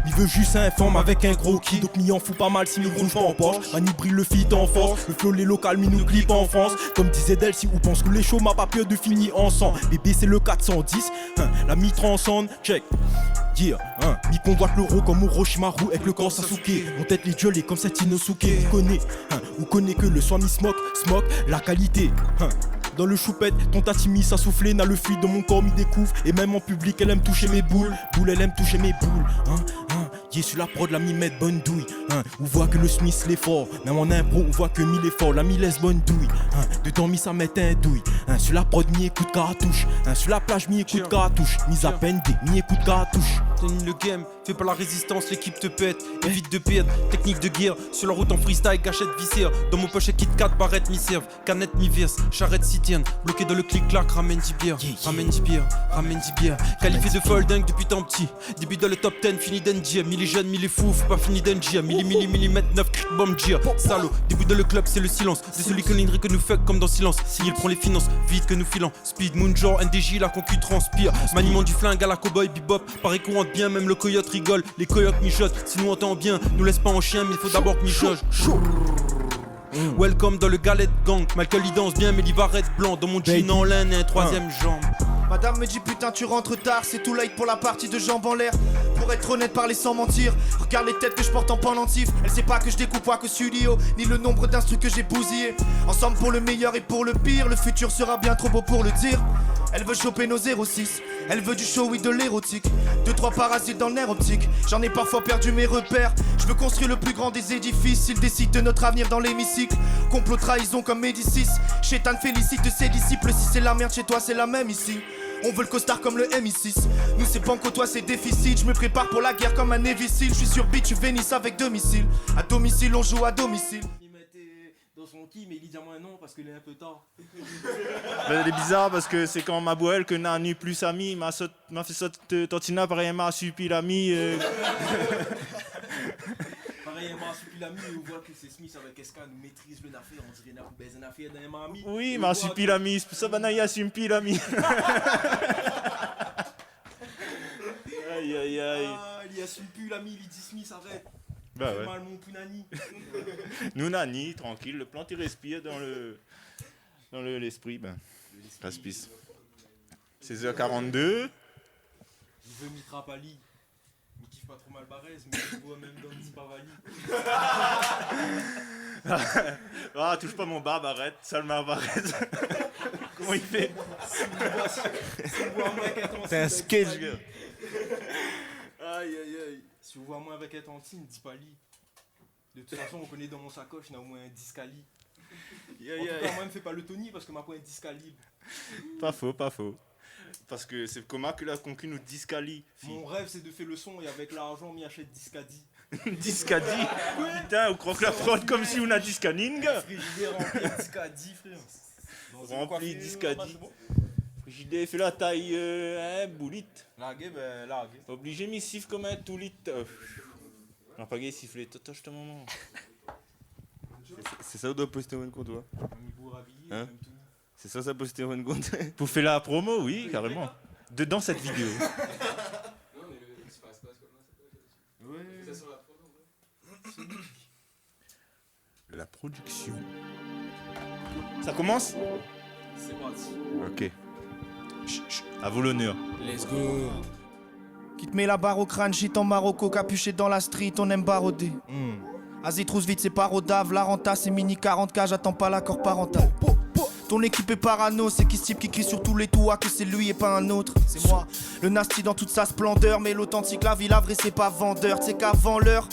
Speaker 1: M'y veut juste un forme avec un gros kit. Donc m'y en fout pas mal si m'y roule pas en Porsche. Mani brille le fit en force. Le flow les local, m'y nous clip en France. Comme disait Delcy, ou pense que les shows m'a pas peur de finir ensemble. Bébé c'est le 410, la mi transcende, check. Yeah, mi convoite l'euro comme Orochimaru avec le corps Sasuke. On tête les dieux comme cet Inosuke. Ou connaît que le soin mi smoke la qualité. Dans le choupette, ton tatimi ça soufflé, n'a le fluide dans mon corps m'y découvre. Et même en public elle aime toucher mes boules. Elle aime toucher mes boules. Yeah, sur la prod, la mi met bonne douille. On voit que le Smith l'est fort. Même en impro, on voit que mi l'est fort. La mi laisse bonne douille. Dedans mi ça met un douille. Sur la prod, mi écoute cartouche. Sur la plage, mi écoute cartouche. Mise à peine mi écoute cartouche.
Speaker 5: Tennis le game, fais pas la résistance, l'équipe te pète. Évite de perdre, technique de guerre. Sur la route en freestyle, gâchette viscère. Dans mon poche, Kit Kat, barrette mi serve. Canette mi verse, charrette citienne. Bloqué dans le clic-clac, ramène 10 bières. Ramène 10 bières. Qualifié de fold dingue depuis tant petit. Début dans le top 10, fini d'NG. Mille jeunes, mille fous, faut pas fini d'NG. Millimètre 9, bomb Gia. Salaud, début dans le club, c'est le silence. C'est celui que l'indri que nous fuck comme dans silence. Si il prend les finances, vite que nous filons. Speed, Moonjor, NDJ, la concu transpire. Maniement du flingue à la cowboy, bebop. Pareil qu'on rentre bien, même le coyote rigole, les coyotes mijotent. Si nous entend bien, nous laisse pas en chien, mais il faut d'abord que mijote. Welcome dans le galette gang. Michael il danse bien, mais il va red blanc. Dans mon jean en laine et un troisième jambe.
Speaker 6: Madame me dit putain tu rentres tard, c'est too late pour la partie de jambes en l'air. Pour être honnête, parler sans mentir. Regarde les têtes que je porte en pendentif. Elle sait pas que je découpe pas que studio, ni le nombre d'instrus que j'ai bousillés. Ensemble pour le meilleur et pour le pire. Le futur sera bien trop beau pour le dire. Elle veut choper nos 06. Elle veut du show, oui de l'érotique. 2-3 parasites dans le nerf optique. J'en ai parfois perdu mes repères. Je veux construire le plus grand des édifices. S'il décide de notre avenir dans l'hémicycle. Complot trahison comme Médicis. Chétan félicite ses disciples. Si c'est la merde chez toi c'est la même ici. On veut le costard comme le MI6. Nous c'est Banco, toi c'est déficit. Je me prépare pour la guerre comme un Navy Seal. Je suis sur beat, je Vénice avec domicile. À domicile on joue à domicile.
Speaker 1: Il mettait dans son qui, mais il dit moi non parce qu'il est un peu tard.
Speaker 4: Ben, c'est bizarre parce que c'est quand ma boelle que Nanu plus ami m'a fait sauter Tantina, pareil m'a suppi l'ami.
Speaker 1: Pareil, m'a suppi l'ami et on voit que c'est Smith avec SK nous maîtrise le nafé. On dirait n'a pas un affaire d'un mami.
Speaker 4: Oui, m'a suppi l'ami, c'est pour ça banaya suppi l'ami. Aïe aïe aïe.
Speaker 1: Ah, il a suppi l'ami, il dit Smith arrête.
Speaker 4: Bah ouais.
Speaker 1: Mal mon punani.
Speaker 4: Nous Nani, tranquille, le plant il respire dans l'esprit, ben. Passe-pisse. 16h42.
Speaker 1: Il veut Mitra Pali. Il kiffe pas trop mal Barès, mais il voit même dans Dispavali.
Speaker 4: Ah, touche pas mon barbe, arrête, Salma Barès. Comment il fait? C'est un sketch, gars.
Speaker 1: Aïe aïe aïe. Si vous voyez moi avec un tantine, dis pas lit. De toute façon, on connaît dans mon sacoche, il y a au moins un 10 calibre. En tout cas, moi, me fais pas le Tony parce que ma point est 10 calibre.
Speaker 4: Pas faux, pas faux. Parce que c'est comment que la concu nous disqualifie.
Speaker 1: Mon rêve, c'est de faire le son et avec l'argent, on m'y achète 10 caddies.
Speaker 4: Discadi. Putain, on croit que la fraude comme si on a discaning, gars.
Speaker 1: Frigidaire rempli de 10 caddies, frère.
Speaker 4: Rempli de discadi. Frigidaire fait la taille boulite.
Speaker 1: Largué, ben largué.
Speaker 4: Obligé m'y siffle comme un tout lit. On n'a pas gagné siffler, totoche ton moment.
Speaker 7: C'est ça, on doit poster un compte, toi. Hein? C'est ça poster un compte.
Speaker 4: Pour faire la promo, oui, carrément. Dedans cette vidéo.
Speaker 8: Non, mais le espace passe comme ça. Ouais. C'est ça sur la promo, ouais.
Speaker 4: La production. Ça commence?
Speaker 8: C'est parti.
Speaker 4: Ok. À vous l'honneur.
Speaker 8: Let's go.
Speaker 6: Qui te met la barre au crâne, shit en Marocco, capuché dans la street, on aime baroder. Vas-y, trousse vite, c'est parodave. La renta, c'est mini 40K, j'attends pas l'accord parental. Ton équipe est parano, c'est qui ce type qui crie sur tous les toits que c'est lui et pas un autre. C'est moi, le nasty dans toute sa splendeur, mais l'authentique, la vie, la vraie, c'est pas vendeur. C'est qu'avant l'heure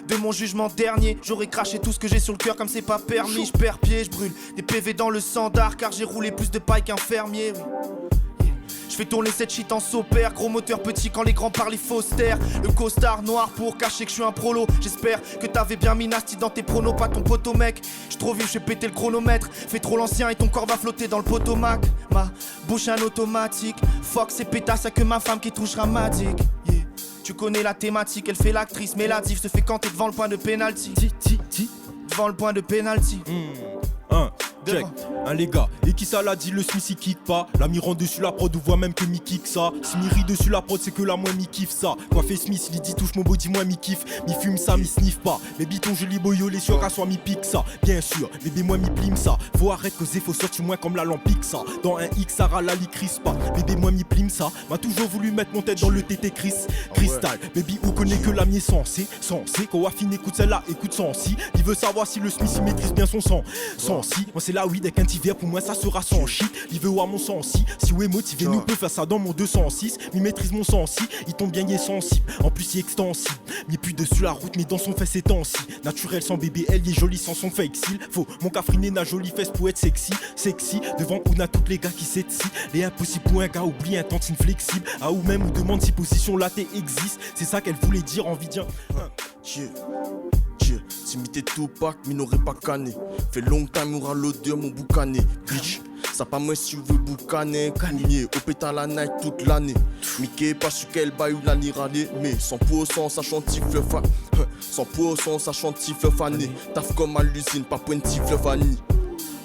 Speaker 6: de mon jugement dernier, j'aurais craché tout ce que j'ai sur le cœur comme c'est pas permis. Je perds pied, je brûle des PV dans le sandar car j'ai roulé plus de paille qu'un fermier. Oui. Je fais tourner cette shit en saupère, gros moteur petit quand les grands parlent il faut se taire. Le costard noir pour cacher que je suis un prolo. J'espère que t'avais bien mis nasty dans tes pronos, pas ton poteau mec. J'suis trop vieux, j'vais péter le chronomètre. Fais trop l'ancien et ton corps va flotter dans le potomac. Ma bouche un automatique. Fuck ces pétasses, y'a que ma femme qui touchera ma dick. Yeah. Tu connais la thématique, elle fait l'actrice, mais la diff se fait quand t'es devant le point de penalty. Devant le point de penalty.
Speaker 5: Check, les gars, et qui ça l'a dit, le Smith il kick pas. L'ami rend dessus la prod, ou voit même que mi kick ça. Si mi rit dessus la prod, c'est que la moi mi kiffe ça. Quoi fait Smith, il dit touche mon body, moi mi kiffe. Mi fume ça, mi sniff pas. Baby ton joli boyo, les sûr qu'à soit mi pique ça. Bien sûr, bébé moi mi plime ça. Faut arrêter causer, faut sortir moins comme la lampe ça. Dans un X, Sarah Lali crispe pas. Bébé moi mi plime ça. M'a toujours voulu mettre mon tête dans le TT Cristal. Baby ou connaît que l'ami est censé. Quand Wafin écoute celle-là, écoute Sansi. Il veut savoir si le Smith il maîtrise bien son sang. Sansi, moi c'est là oui, dès qu'un hiver pour moi ça sera sans shit. Il veut voir mon sensi. Si vous est motivé, nous peut faire ça dans mon 206. Mi maîtrise mon sensi, il tombe bien, il est sensible. En plus il est extensible. Mi plus dessus la route, mais dans son fait c'est temps-ci. Naturel sans bébé, elle est jolie sans son fake style. Faut mon cafriné n'a jolie fesse pour être sexy. Sexy, devant on a toutes les gars qui s'excitent. Les impossibles pour un gars oublie un tantine flexible. À ou même ou demande si position là existe. C'est ça qu'elle voulait dire en vidien.
Speaker 3: Si m'était Tupac, m'y n'aurait pas canné. Fait longtemps, m'aura l'odeur, mon boucané. Bitch, ça pas moi si vous veux boucaner. Caninier, au pétard la night toute l'année. Mickey, pas su quel bail ou la nirane. Mais 100% ça chantifle fan. 100% ça chantifle fané. Taf comme à l'usine, pas pointif le vanille.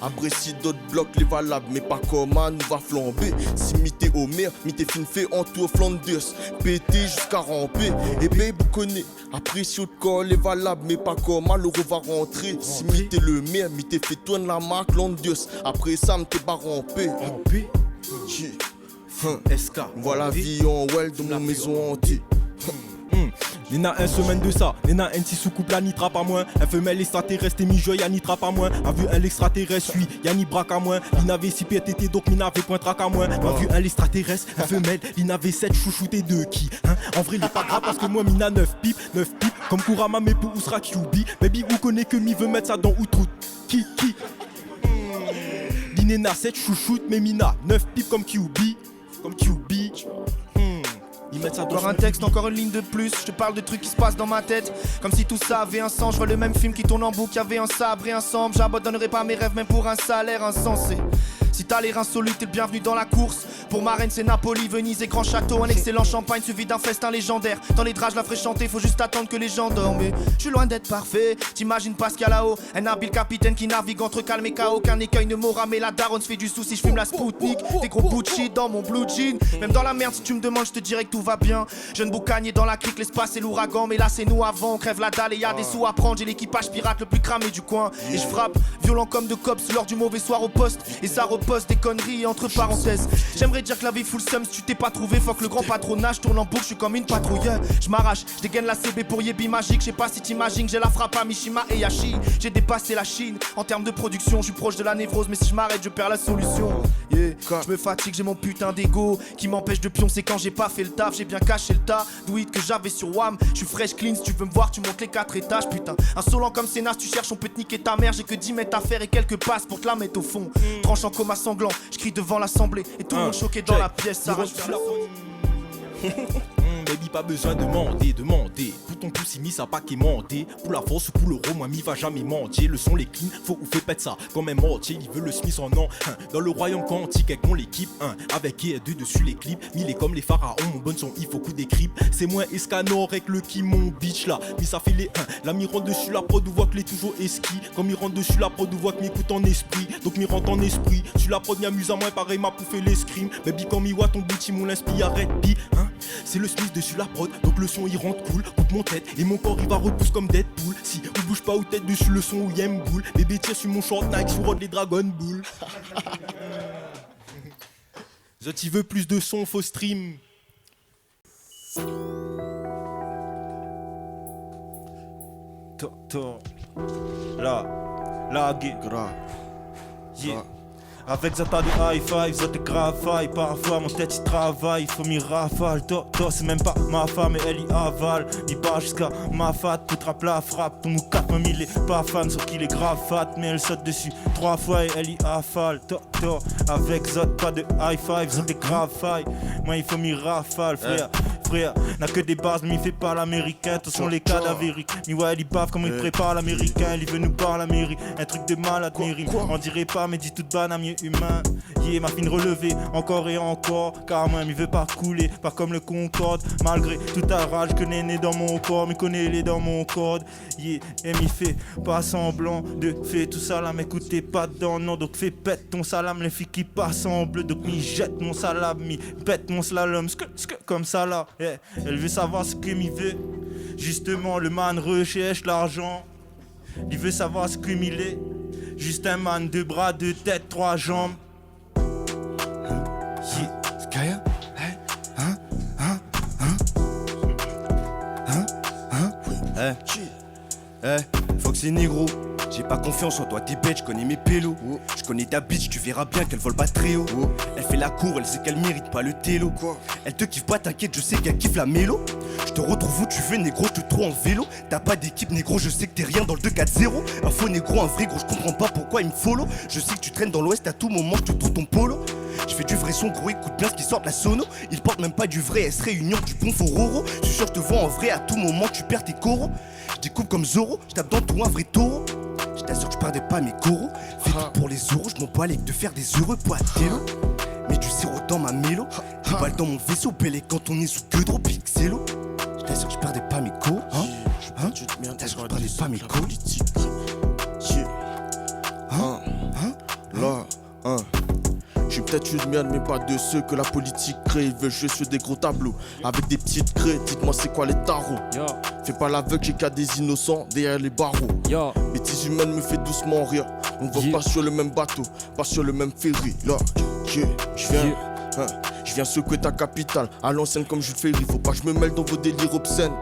Speaker 9: Après si d'autres blocs les valables, mais pas comme un, nous va flamber. Si m'ité au mer, m'ité fin fait en tout Flanders. Pété jusqu'à ramper, et babe vous connaît. Après si autre corps les valables, mais pas comme un, l'euro va rentrer. Si m'ité le mer, m'ité fait tourner la marque Landers. Après ça m'té pas ramper.
Speaker 6: SK.
Speaker 9: Voilà vie en well dans mon maison hantée.
Speaker 1: Nena un semaine de ça, Nena un petit sous-couple la nitra pas moins. Un femelle extraterrestre et mi-joie y'a nitra pas moins. A vu un l'extraterrestre, lui, y'a ni braque à moins. Il n'avait 6 PTT donc mi n'avait point traque à moins. A vu un l'extraterrestre, un femelle, il n'avait 7 chouchoutés de qui hein? En vrai il est pas grave parce que moi mina 9 pipes. Comme Kurama mais pour où sera QB. Baby où connaît que mi veut mettre ça dans outroute. Qui Nena 7 chouchoutes mais mina 9 pipes comme QB. Ils mettent ça
Speaker 6: Encore un texte, encore une ligne de plus. Je te parle de trucs qui se passent dans ma tête. Comme si tout ça avait un sens. Je vois le même film qui tourne en boucle. Y'avait un sabre et un sambre. J'abandonnerai pas mes rêves même pour un salaire insensé. Si t'as l'air insolite, t'es le bienvenu dans la course. Pour ma reine, c'est Napoli, Venise et Grand Château. Un excellent champagne suivi d'un festin légendaire. Dans les draps, je la ferai chanter, faut juste attendre que les gens dorment. Mais je suis loin d'être parfait, t'imagines pas ce qu'il y a là-haut. Un habile capitaine qui navigue entre calme et chaos. Qu'un écueil ne m'aura, mais la daronne se fait du souci. Je fume la Spoutnik, des gros bouts de shit dans mon blue jean. Même dans la merde, si tu me demandes, je te dirais que tout va bien. Jeune boucanier dans la crique, l'espace et l'ouragan. Mais là, c'est nous avant, on crève la dalle et y a des sous à prendre. J'ai l'équipage pirate le plus cramé du coin. Et je frappe, violent comme de cops lors du mauvais soir au poste. Et ça repose des conneries entre parenthèses. J'aimerais dire que la vie full seum si tu t'es pas trouvé. Faut que le grand patronage tourne en boucle, je suis comme une patrouille. Je m'arrache, je dégaine la CB pour Yebi magique. Je sais pas si t'imagines, j'ai la frappe à Mishima et Yashi. J'ai dépassé la Chine en termes de production. Je suis proche de la névrose, mais si je m'arrête, je perds la solution. Je me fatigue, j'ai mon putain d'ego qui m'empêche de pioncer quand j'ai pas fait le taf. J'ai bien caché le tas, do it que j'avais sur WAM. Je suis fresh clean, si tu veux me voir, tu montes les 4 étages. Putain, insolent comme Sénat, tu cherches, on peut te niquer ta mère. J'ai que 10 mètres à faire et quelques passes pour te la mettre au fond. Tranche en coma sanglant, je crie devant l'assemblée et tout le monde choqué dans la pièce. Ça rage vers la
Speaker 1: Baby pas besoin de demander. Pour ton pouce mis ça pas quémander. Pour la force ou pour l'euro, moi mi va jamais mentir. Le son les clean, faut ou fait pète ça comme un mortier. Il veut le Smith en an. Dans le royaume quantique avec mon l'équipe. Avec deux dessus les clips. Mille comme les pharaons, mon bon son il faut coup des crips. C'est moins escanor avec le qui mon bitch là. Mi ça fait les la mi rentre dessus la prod ou voit que les toujours esqui. Comme mi rentre dessus la prod ou voit que m'écoute en esprit. Donc mi rentre en esprit. Tu la prod mi amuse à moi pareil m'a pouffé l'escrime. Baby quand mi voit ton bouti mon l'inspire arrête pi. C'est le Smith dessus la prod, donc le son il rentre cool. Coupe mon tête et mon corps il va repousse comme Deadpool. Si on bouge pas ou tête dessus le son où y'aime boule. Bébé tire sur mon short Nike sur les Dragon Ball. Je t'y veux plus de son, faut stream.
Speaker 4: La guerre. Yeah. Avec Zata de high five, Zata de grave five. Parfois mon tête y travaille, faut m'y rafale. Toi c'est même pas ma femme et elle y avale. N'y pas jusqu'à ma fat, pour trappe la frappe. Ton moucat, même il est pas fan, sauf qu'il est grave fat. Mais elle saute dessus 3 fois et elle y affale. Toi avec Zot, pas de high five, Zot de grave five. Moi il faut m'y rafale, frère. N'a que des bases, mais il fait pas l'américain. Tous sont les cadavériques. Mais ouais, il bave comme il prépare l'américain. Il veut nous parler la mairie. Un truc de malade, mairie. On dirait pas, mais dit toute banane, mieux humain. Yeah, ma fine relevée, encore et encore. Car moi, il veut pas couler, pas comme le Concorde. Malgré toute la rage que n'est né dans mon corps, mais connais-les dans mon corde. Yeah, et m'y fait pas semblant de fait tout ça là, m'écoutez pas dedans, non. Donc fais pète ton salam, les filles qui passent en bleu. Donc m'y jette mon salam, m'y pète mon slalom. Comme ça là. Yeah. Elle veut savoir ce que m'y veut. Justement, le man recherche l'argent. Il veut savoir ce que m'il est. Juste un man, 2 bras, 2 têtes, 3 jambes.
Speaker 3: Skaya? Foxy négro, j'ai pas confiance en toi, t'es bête, je connais mes pélos. Je connais ta bitch, tu verras bien qu'elle vole pas très haut. Elle fait la cour, elle sait qu'elle mérite pas le télo. Elle te kiffe pas, t'inquiète, je sais qu'elle kiffe la mélo. Je te retrouve où tu veux, négro, je te trouve en vélo. T'as pas d'équipe, négro, je sais que t'es rien dans le 2-4-0. Un faux négro, un vrai gros, je comprends pas pourquoi il me follow. Je sais que tu traînes dans l'ouest, à tout moment, je te trouve ton polo. Je fais du vrai son, gros, écoute bien ce qui sort de la sono. Il porte même pas du vrai S réunion du bon faux roro. Je suis sûr que je te vois en vrai, à tout moment, tu perds tes coraux. Je découpe comme Zoro, je tape dans tout un vrai taureau. Je t'assure que je perdais pas mes coraux. Fais tout pour les euros, je m'en bats avec de faire des heureux pour télo. Mets du sirop dans ma mélo. Des balles dans mon vaisseau, belle quand on est sous que drôle, pixelo. Je t'assure que je perdais pas mes coraux. Je t'assure que je perdais pas mes coraux.
Speaker 9: Là, hein. Je suis peut-être une merde, mais pas de ceux que la politique crée. Ils veulent jouer sur des gros tableaux avec des petites craies. Dites-moi, c'est quoi les tarots? Fais pas l'aveugle, j'ai qu'à des innocents derrière les barreaux. Bêtise humaine me fait doucement rire. On ne va pas sur le même bateau, pas sur le même ferry. Là, je viens secouer ta capitale à l'ancienne comme Jules Ferry. Faut pas que je me mêle dans vos délires obscènes.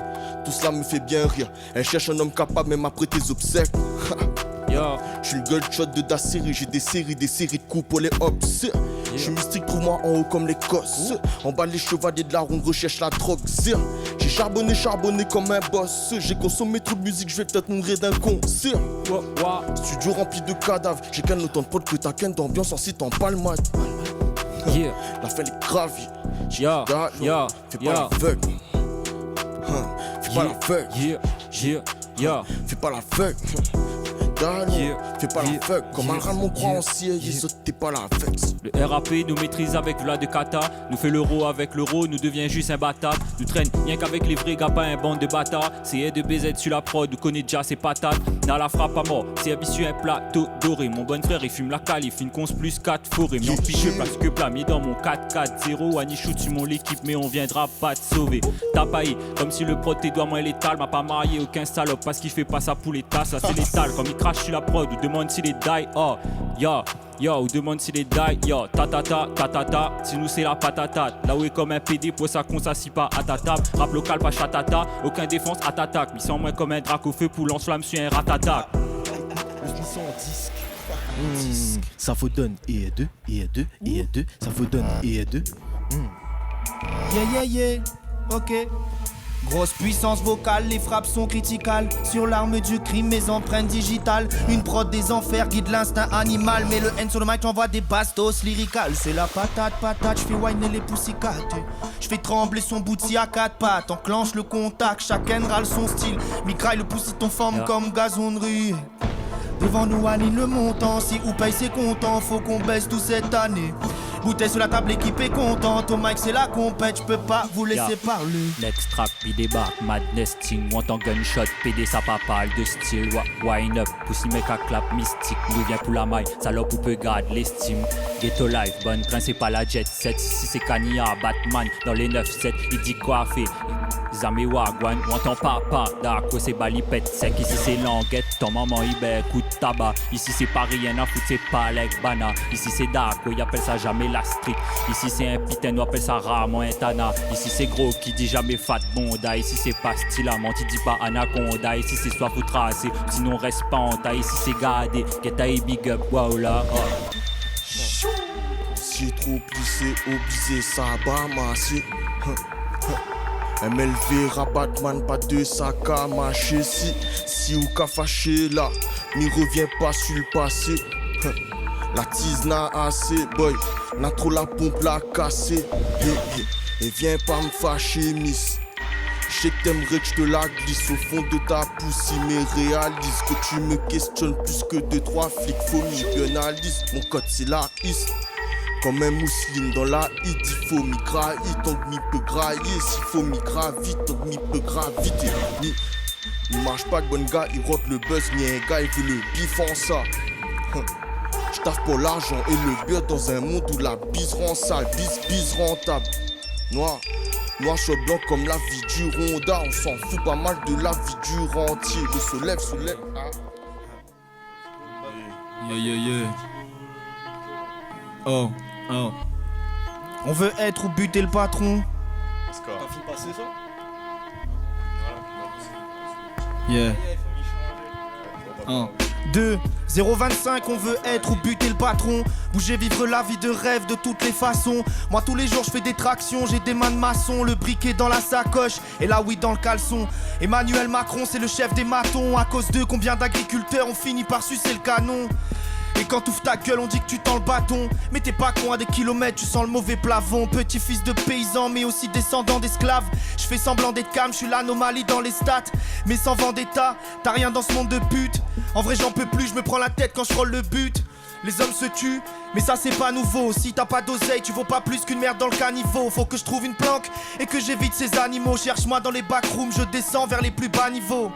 Speaker 9: Tout cela me fait bien rire. Elle cherche un homme capable même après tes obsèques. Je suis le gunshot de ta série. J'ai des séries de coups pour les hops. Je suis mystique, trouve-moi en haut comme l'Écosse. En bas les chevaliers de la ronde recherchent la drogue. J'ai charbonné comme un boss. J'ai consommé trop de musique, je vais peut-être mourir d'un concert. Studio rempli de cadavres. J'ai qu'un autant de potes que t'as qu'un d'ambiance en citant palmade. La fin est gravie. Fais pas l'aveugle. Fais pas l'aveugle. Fais pas l'aveugle. Fais pas la fuck, comme un ramon croit en ciel, t'es pas la vexe.
Speaker 2: Le RAP nous maîtrise avec Vlad de Kata. Nous fait l'euro avec l'euro, nous devient juste un bâtard. Nous traîne rien qu'avec les vrais gars, pas un bande de bâtards. C'est de BZ sur la prod, nous connaît déjà ses patates. N'a la frappe à mort, c'est habitué un plateau doré. Mon bon frère il fume la cale, il fait une conce plus 4 forêts. Mais en piche place que plat, mis dans mon 4-4-0. Annie shoot sur mon l'équipe, mais on viendra pas te sauver. T'as paillé, comme si le prod tes doigts moins létal. M'a pas marié aucun salope, parce qu'il fait pas ça pour les tasses. Ça c'est létal, comme il crache sur la prod, ou demande s'il est die, ou demande s'il est die, ta, si nous c'est la patata. Là où est comme un PD, pour ça qu'on s'assit pas à ta table. Rap local, pas chatata, aucun défense à t'attaque. Mais sans moins comme un drac au feu pour lance-flamme sur un ratata.
Speaker 6: Ça vous donne et deux, ça vous donne et deux. Yeah, ok. Grosse puissance vocale, les frappes sont criticales. Sur l'arme du crime, mes empreintes digitales. Une prod des enfers guide l'instinct animal. Mais le N sur le mic envoie des bastos lyricales. C'est la patate, j'fais whiner les poussicates. J'fais trembler son bouti à 4 pattes. Enclenche le contact, chacun râle son style. Migraille le poussi-ton forme comme gazon de rue. Devant nous aligne le montant, si ou paye c'est content, faut qu'on baisse tout cette année. Bouteille sur la table, l'équipe est contente, au mic c'est la compète, j'peux pas vous laisser parler.
Speaker 2: Next track, puis débarque, madness, ting, want en gunshot, PD ça papale de style, wine up, pussy mec à clap, mystique, nous vient pour la maille, salope ou peu garde l'estime. Ghetto life, bonne principale à jet set, si c'est Kanye, Batman, dans les 9-7, il dit quoi fait. Zame wagwan, ou entend papa, d'accord c'est balipette sec, ici c'est languette, ton maman il coup de tabac, ici c'est pas rien à foutre, c'est pas l'ex-bana, ici c'est d'accord, il appelle ça jamais la street, ici c'est un pitain, on appelle ça Ramon Intana, ici c'est gros qui dit jamais fat bonda, ici c'est pas style amant, il dit pas anaconda, ici c'est soit faut tracer, sinon reste pas en taille, ici c'est gardé, get a big up, wow là,
Speaker 9: Si trop plissé, obligé, ça va masser. MLV, Rabatman, pas de sac à mâcher. Si ou qu'a fâché là, m'y revient pas sur le passé. La tise n'a assez, boy, n'a trop la pompe la cassée. Et viens pas me fâcher, miss. J'sais que t'aimerais que j'te la glisse au fond de ta poussée, mais réalise que tu me questionnes plus que 2-3 flics. Faut m'y pénalise, mon code c'est la hisse. Comme un mousseline dans la hit, il faut m'y grailler tant que m'y peut grailler. S'il faut m'y graviter, tant que m'y peut graviter. Il marche pas de bon gars, il rote le buzz, ni un gars, il veut le bif en ça. J'taffe pour l'argent et le beurre dans un monde où la bise rend sale, bise rentable. Noir sur blanc comme la vie du Ronda, on s'en fout pas mal de la vie du rentier. Le soleil.
Speaker 6: Yeah. Oh. On veut être ou buter le patron.
Speaker 7: T'as fini de passer ça?
Speaker 6: Yeah. 2-0-25, on veut être ou buter le patron. Bouger, vivre la vie de rêve de toutes les façons. Moi tous les jours je fais des tractions, j'ai des mains de maçon. Le briquet dans la sacoche et la weed dans le caleçon. Emmanuel Macron c'est le chef des matons. À cause d'eux combien d'agriculteurs ont fini par sucer le canon. Et quand t'ouvres ta gueule on dit que tu tends le bâton. Mais t'es pas con à des kilomètres, tu sens le mauvais plafond. Petit fils de paysan mais aussi descendant d'esclaves. Je fais semblant d'être calme, je suis l'anomalie dans les stats. Mais sans vendetta, t'as rien dans ce monde de pute. En vrai j'en peux plus, je me prends la tête quand je frôle le but. Les hommes se tuent, mais ça c'est pas nouveau. Si t'as pas d'oseille, tu vaux pas plus qu'une merde dans le caniveau. Faut que je trouve une planque et que j'évite ces animaux. Cherche-moi dans les backrooms, je descends vers les plus bas niveaux.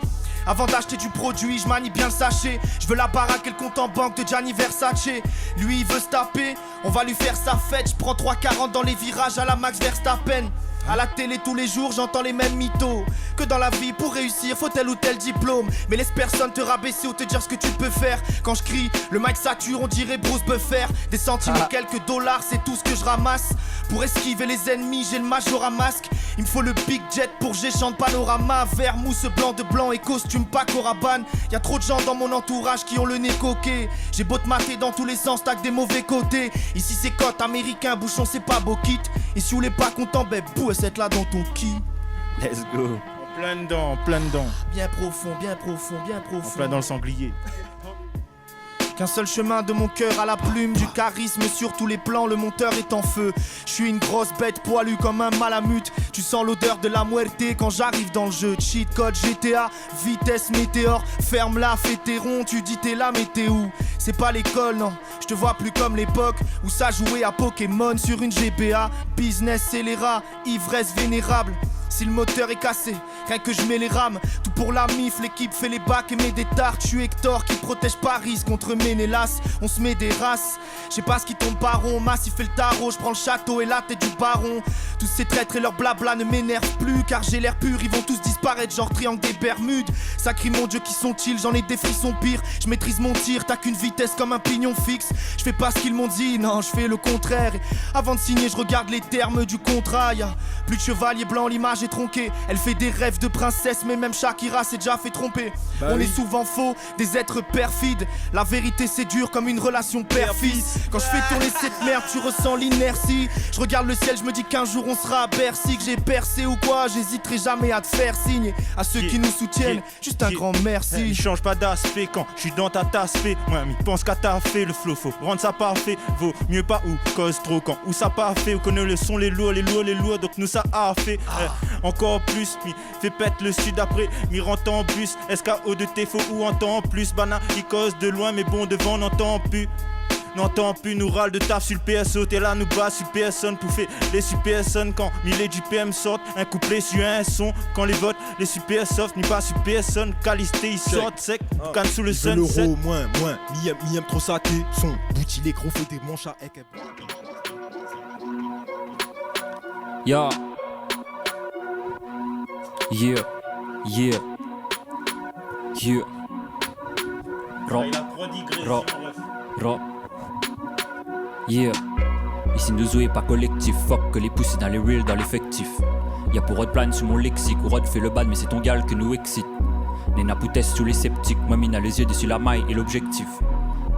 Speaker 6: Avant d'acheter du produit, je manie bien le sachet. Je veux la baraque et le compte en banque de Gianni Versace. Lui il veut se taper, on va lui faire sa fête. Je prends 3,40 dans les virages à la Max Verstappen. À la télé tous les jours j'entends les mêmes mythos. Que dans la vie pour réussir faut tel ou tel diplôme. Mais laisse personne te rabaisser ou te dire ce que tu peux faire. Quand je crie, le mic sature, on dirait Bruce Buffer. Des centimes et quelques dollars, c'est tout ce que je ramasse. Pour esquiver les ennemis, j'ai le major à masque. Il me faut le big jet pour chante panorama. Vert, mousse, blanc de blanc et costume Paco Rabanne. Y'a trop de gens dans mon entourage qui ont le nez coqué. J'ai beau te mater dans tous les sens, t'as que des mauvais côtés. Ici c'est cote, américain, bouchon c'est pas beau kit. Et si vous l'êtes pas content, ben bouh, c'est là dans ton qui.
Speaker 7: Let's go.
Speaker 4: Plein dedans, plein dedans.
Speaker 6: Bien profond, bien profond, bien
Speaker 4: En
Speaker 6: profond.
Speaker 4: plein dans le sanglier.
Speaker 6: Qu'un seul chemin de mon cœur à la plume, du charisme sur tous les plans, le monteur est en feu. Je suis une grosse bête poilue comme un malamute. Tu sens l'odeur de la muerte quand j'arrive dans le jeu. Cheat code GTA, vitesse météore. Ferme-la, fais tes ronds, tu dis t'es là mais t'es où? C'est pas l'école non, je te vois plus comme l'époque où ça jouait à Pokémon sur une GBA. Business scélérat, ivresse vénérable. Si le moteur est cassé, rien que je mets les rames. Tout pour la mif, l'équipe fait les bacs et met des tartes. Je suis Hector qui protège Paris contre Ménélas. On se met des races, je sais pas ce qui tombe par rond. Massif fait le tarot, je prends le château et la tête du baron. Tous ces traîtres et leur blabla ne m'énervent plus. Car j'ai l'air pur, ils vont tous disparaître genre triangle des Bermudes. Sacré mon Dieu qui sont-ils, j'en ai des frissons pires. Je maîtrise mon tir, t'as qu'une vitesse comme un pignon fixe. Je fais pas ce qu'ils m'ont dit, non je fais le contraire. Et avant de signer je regarde les termes du contrat. Y'a plus de chevalier blanc, l'image est tronquée. Elle fait des rêves de princesse, mais même Shakira s'est déjà fait tromper. On est souvent faux, des êtres perfides. La vérité c'est dur comme une relation père-fils. Quand je fais tourner cette merde, tu ressens l'inertie. Je regarde le ciel, je me dis qu'un jour on sera à Bercy. Que j'ai percé ou quoi, j'hésiterai jamais à te faire signe. À ceux qui nous soutiennent, juste un grand merci.
Speaker 4: Il change pas d'aspect quand je suis dans ta tasse fait. Moi, il pense qu'à ta fait le flow, faut rendre ça parfait. Vaut mieux pas ou cause trop quand ou ça pas fait. On connaît le son, les lourds, donc nous ça a fait. Encore plus, mi fait pète le sud après, mi rentre en bus. SKO de tes faux ou entend plus. Bana, il cause de loin, mais bon devant, n'entend plus. N'entend plus, nous râle de taf sur le PSO. T'es là, nous bat sur PSN, pouffer les super son. Quand mille du PM sortent, un couplet sur un son. Quand les votes, les super soft, ni pas sur PSN. Calisté, ils sortent sec, canne sous le sunset.
Speaker 1: L'euro, moins, mi aime trop ça, t'es son. Bouti les gros, faut des manches à ek.
Speaker 2: Yeah. Yeah. Yeah. Yeah. Ra. Ra. Yeah. Ici nous est pas collectif. Fuck que les poussées dans les reels, dans l'effectif. Y'a pour Rod plan sur mon lexique. Ou Rod fait le bad mais c'est ton gal que nous excite. Nena poutesse sous les sceptiques. Moi mine a les yeux dessus la maille et l'objectif.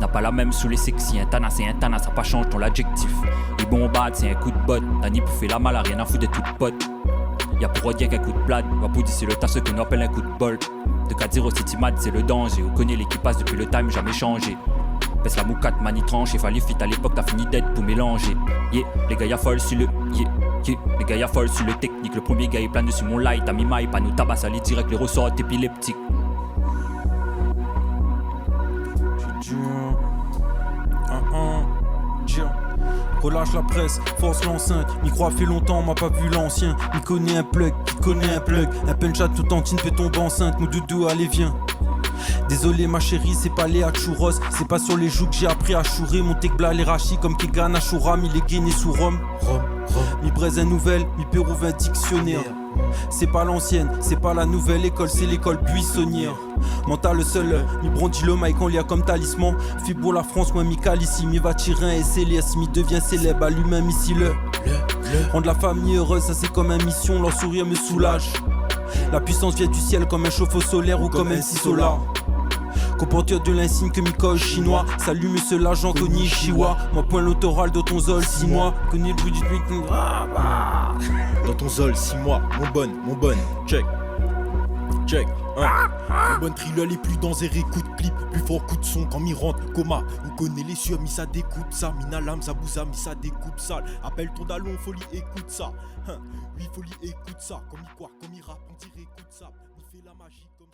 Speaker 2: N'a pas la même sous les sexy. Un tana c'est un tana, ça pas change ton l'adjectif. Les bons bad c'est un coup de botte. Dani pour faire la mal, rien à foutre de toute pote. Y'a pour Rod qu'un coup de blade. Va pour c'est le tas ce qu'on appelle un coup de bol. De 4-0 City Mad c'est le danger. On connaît l'équipe passe depuis le time jamais changé. Pèse la moucate, mani tranche et fallait fit à l'époque, t'as fini d'être pour mélanger. Yeah, les gars y'a folle sur le. Yeah, les gars y'a folle sur le technique. Le premier gars il plane dessus mon light, t'as mis maille, pas nous tabasse, allez direct les ressorts épileptiques.
Speaker 5: Relâche la presse, force l'enceinte. M'y croit fait longtemps, m'a pas vu l'ancien. M'y connaît un plug, qui connaît un plug. Un penchat tout entier peut tomber enceinte. Mon doudou, allez viens. Désolé ma chérie, c'est pas Léa Chouros. C'est pas sur les joues que j'ai appris à chourer. Mon tekbla les rachis comme Kegan Ashura. Mi les guinées sous Rome. Mi braise un nouvel, mi pérouve un dictionnaire. C'est pas l'ancienne, c'est pas la nouvelle école, c'est l'école buissonnière. Mental le seul, mi brandit le mic en lien comme talisman. Fait pour la France, moi mi cale ici, mi va tirer un SLS, mi devient célèbre, allume un missile. Rendre la famille heureuse, ça c'est comme une mission, leur sourire me soulage. La puissance vient du ciel comme un chauffe-eau solaire ou comme un solar. Comporteur de l'insigne que mi-coche chinois. Salut monsieur l'agent Koni Chiwa. Moi point l'autoral de ton zol 6 mois. Connais le bruit du tweet.
Speaker 1: Dans ton zol 6 mois, mon bonne, check. Mon bonne thriller les plus dansés, coup de clip, plus fort coup de son quand m'y rentre, coma. On connaît les cieux, mi ça découpe ça, mina lame, ça bousa, mi ça découpe sale. Appelle ton dallon, folie, écoute ça. Oui, folie, écoute ça. Comme il quoi, comme il rappe, on dirait écoute ça. Il fait la magie comme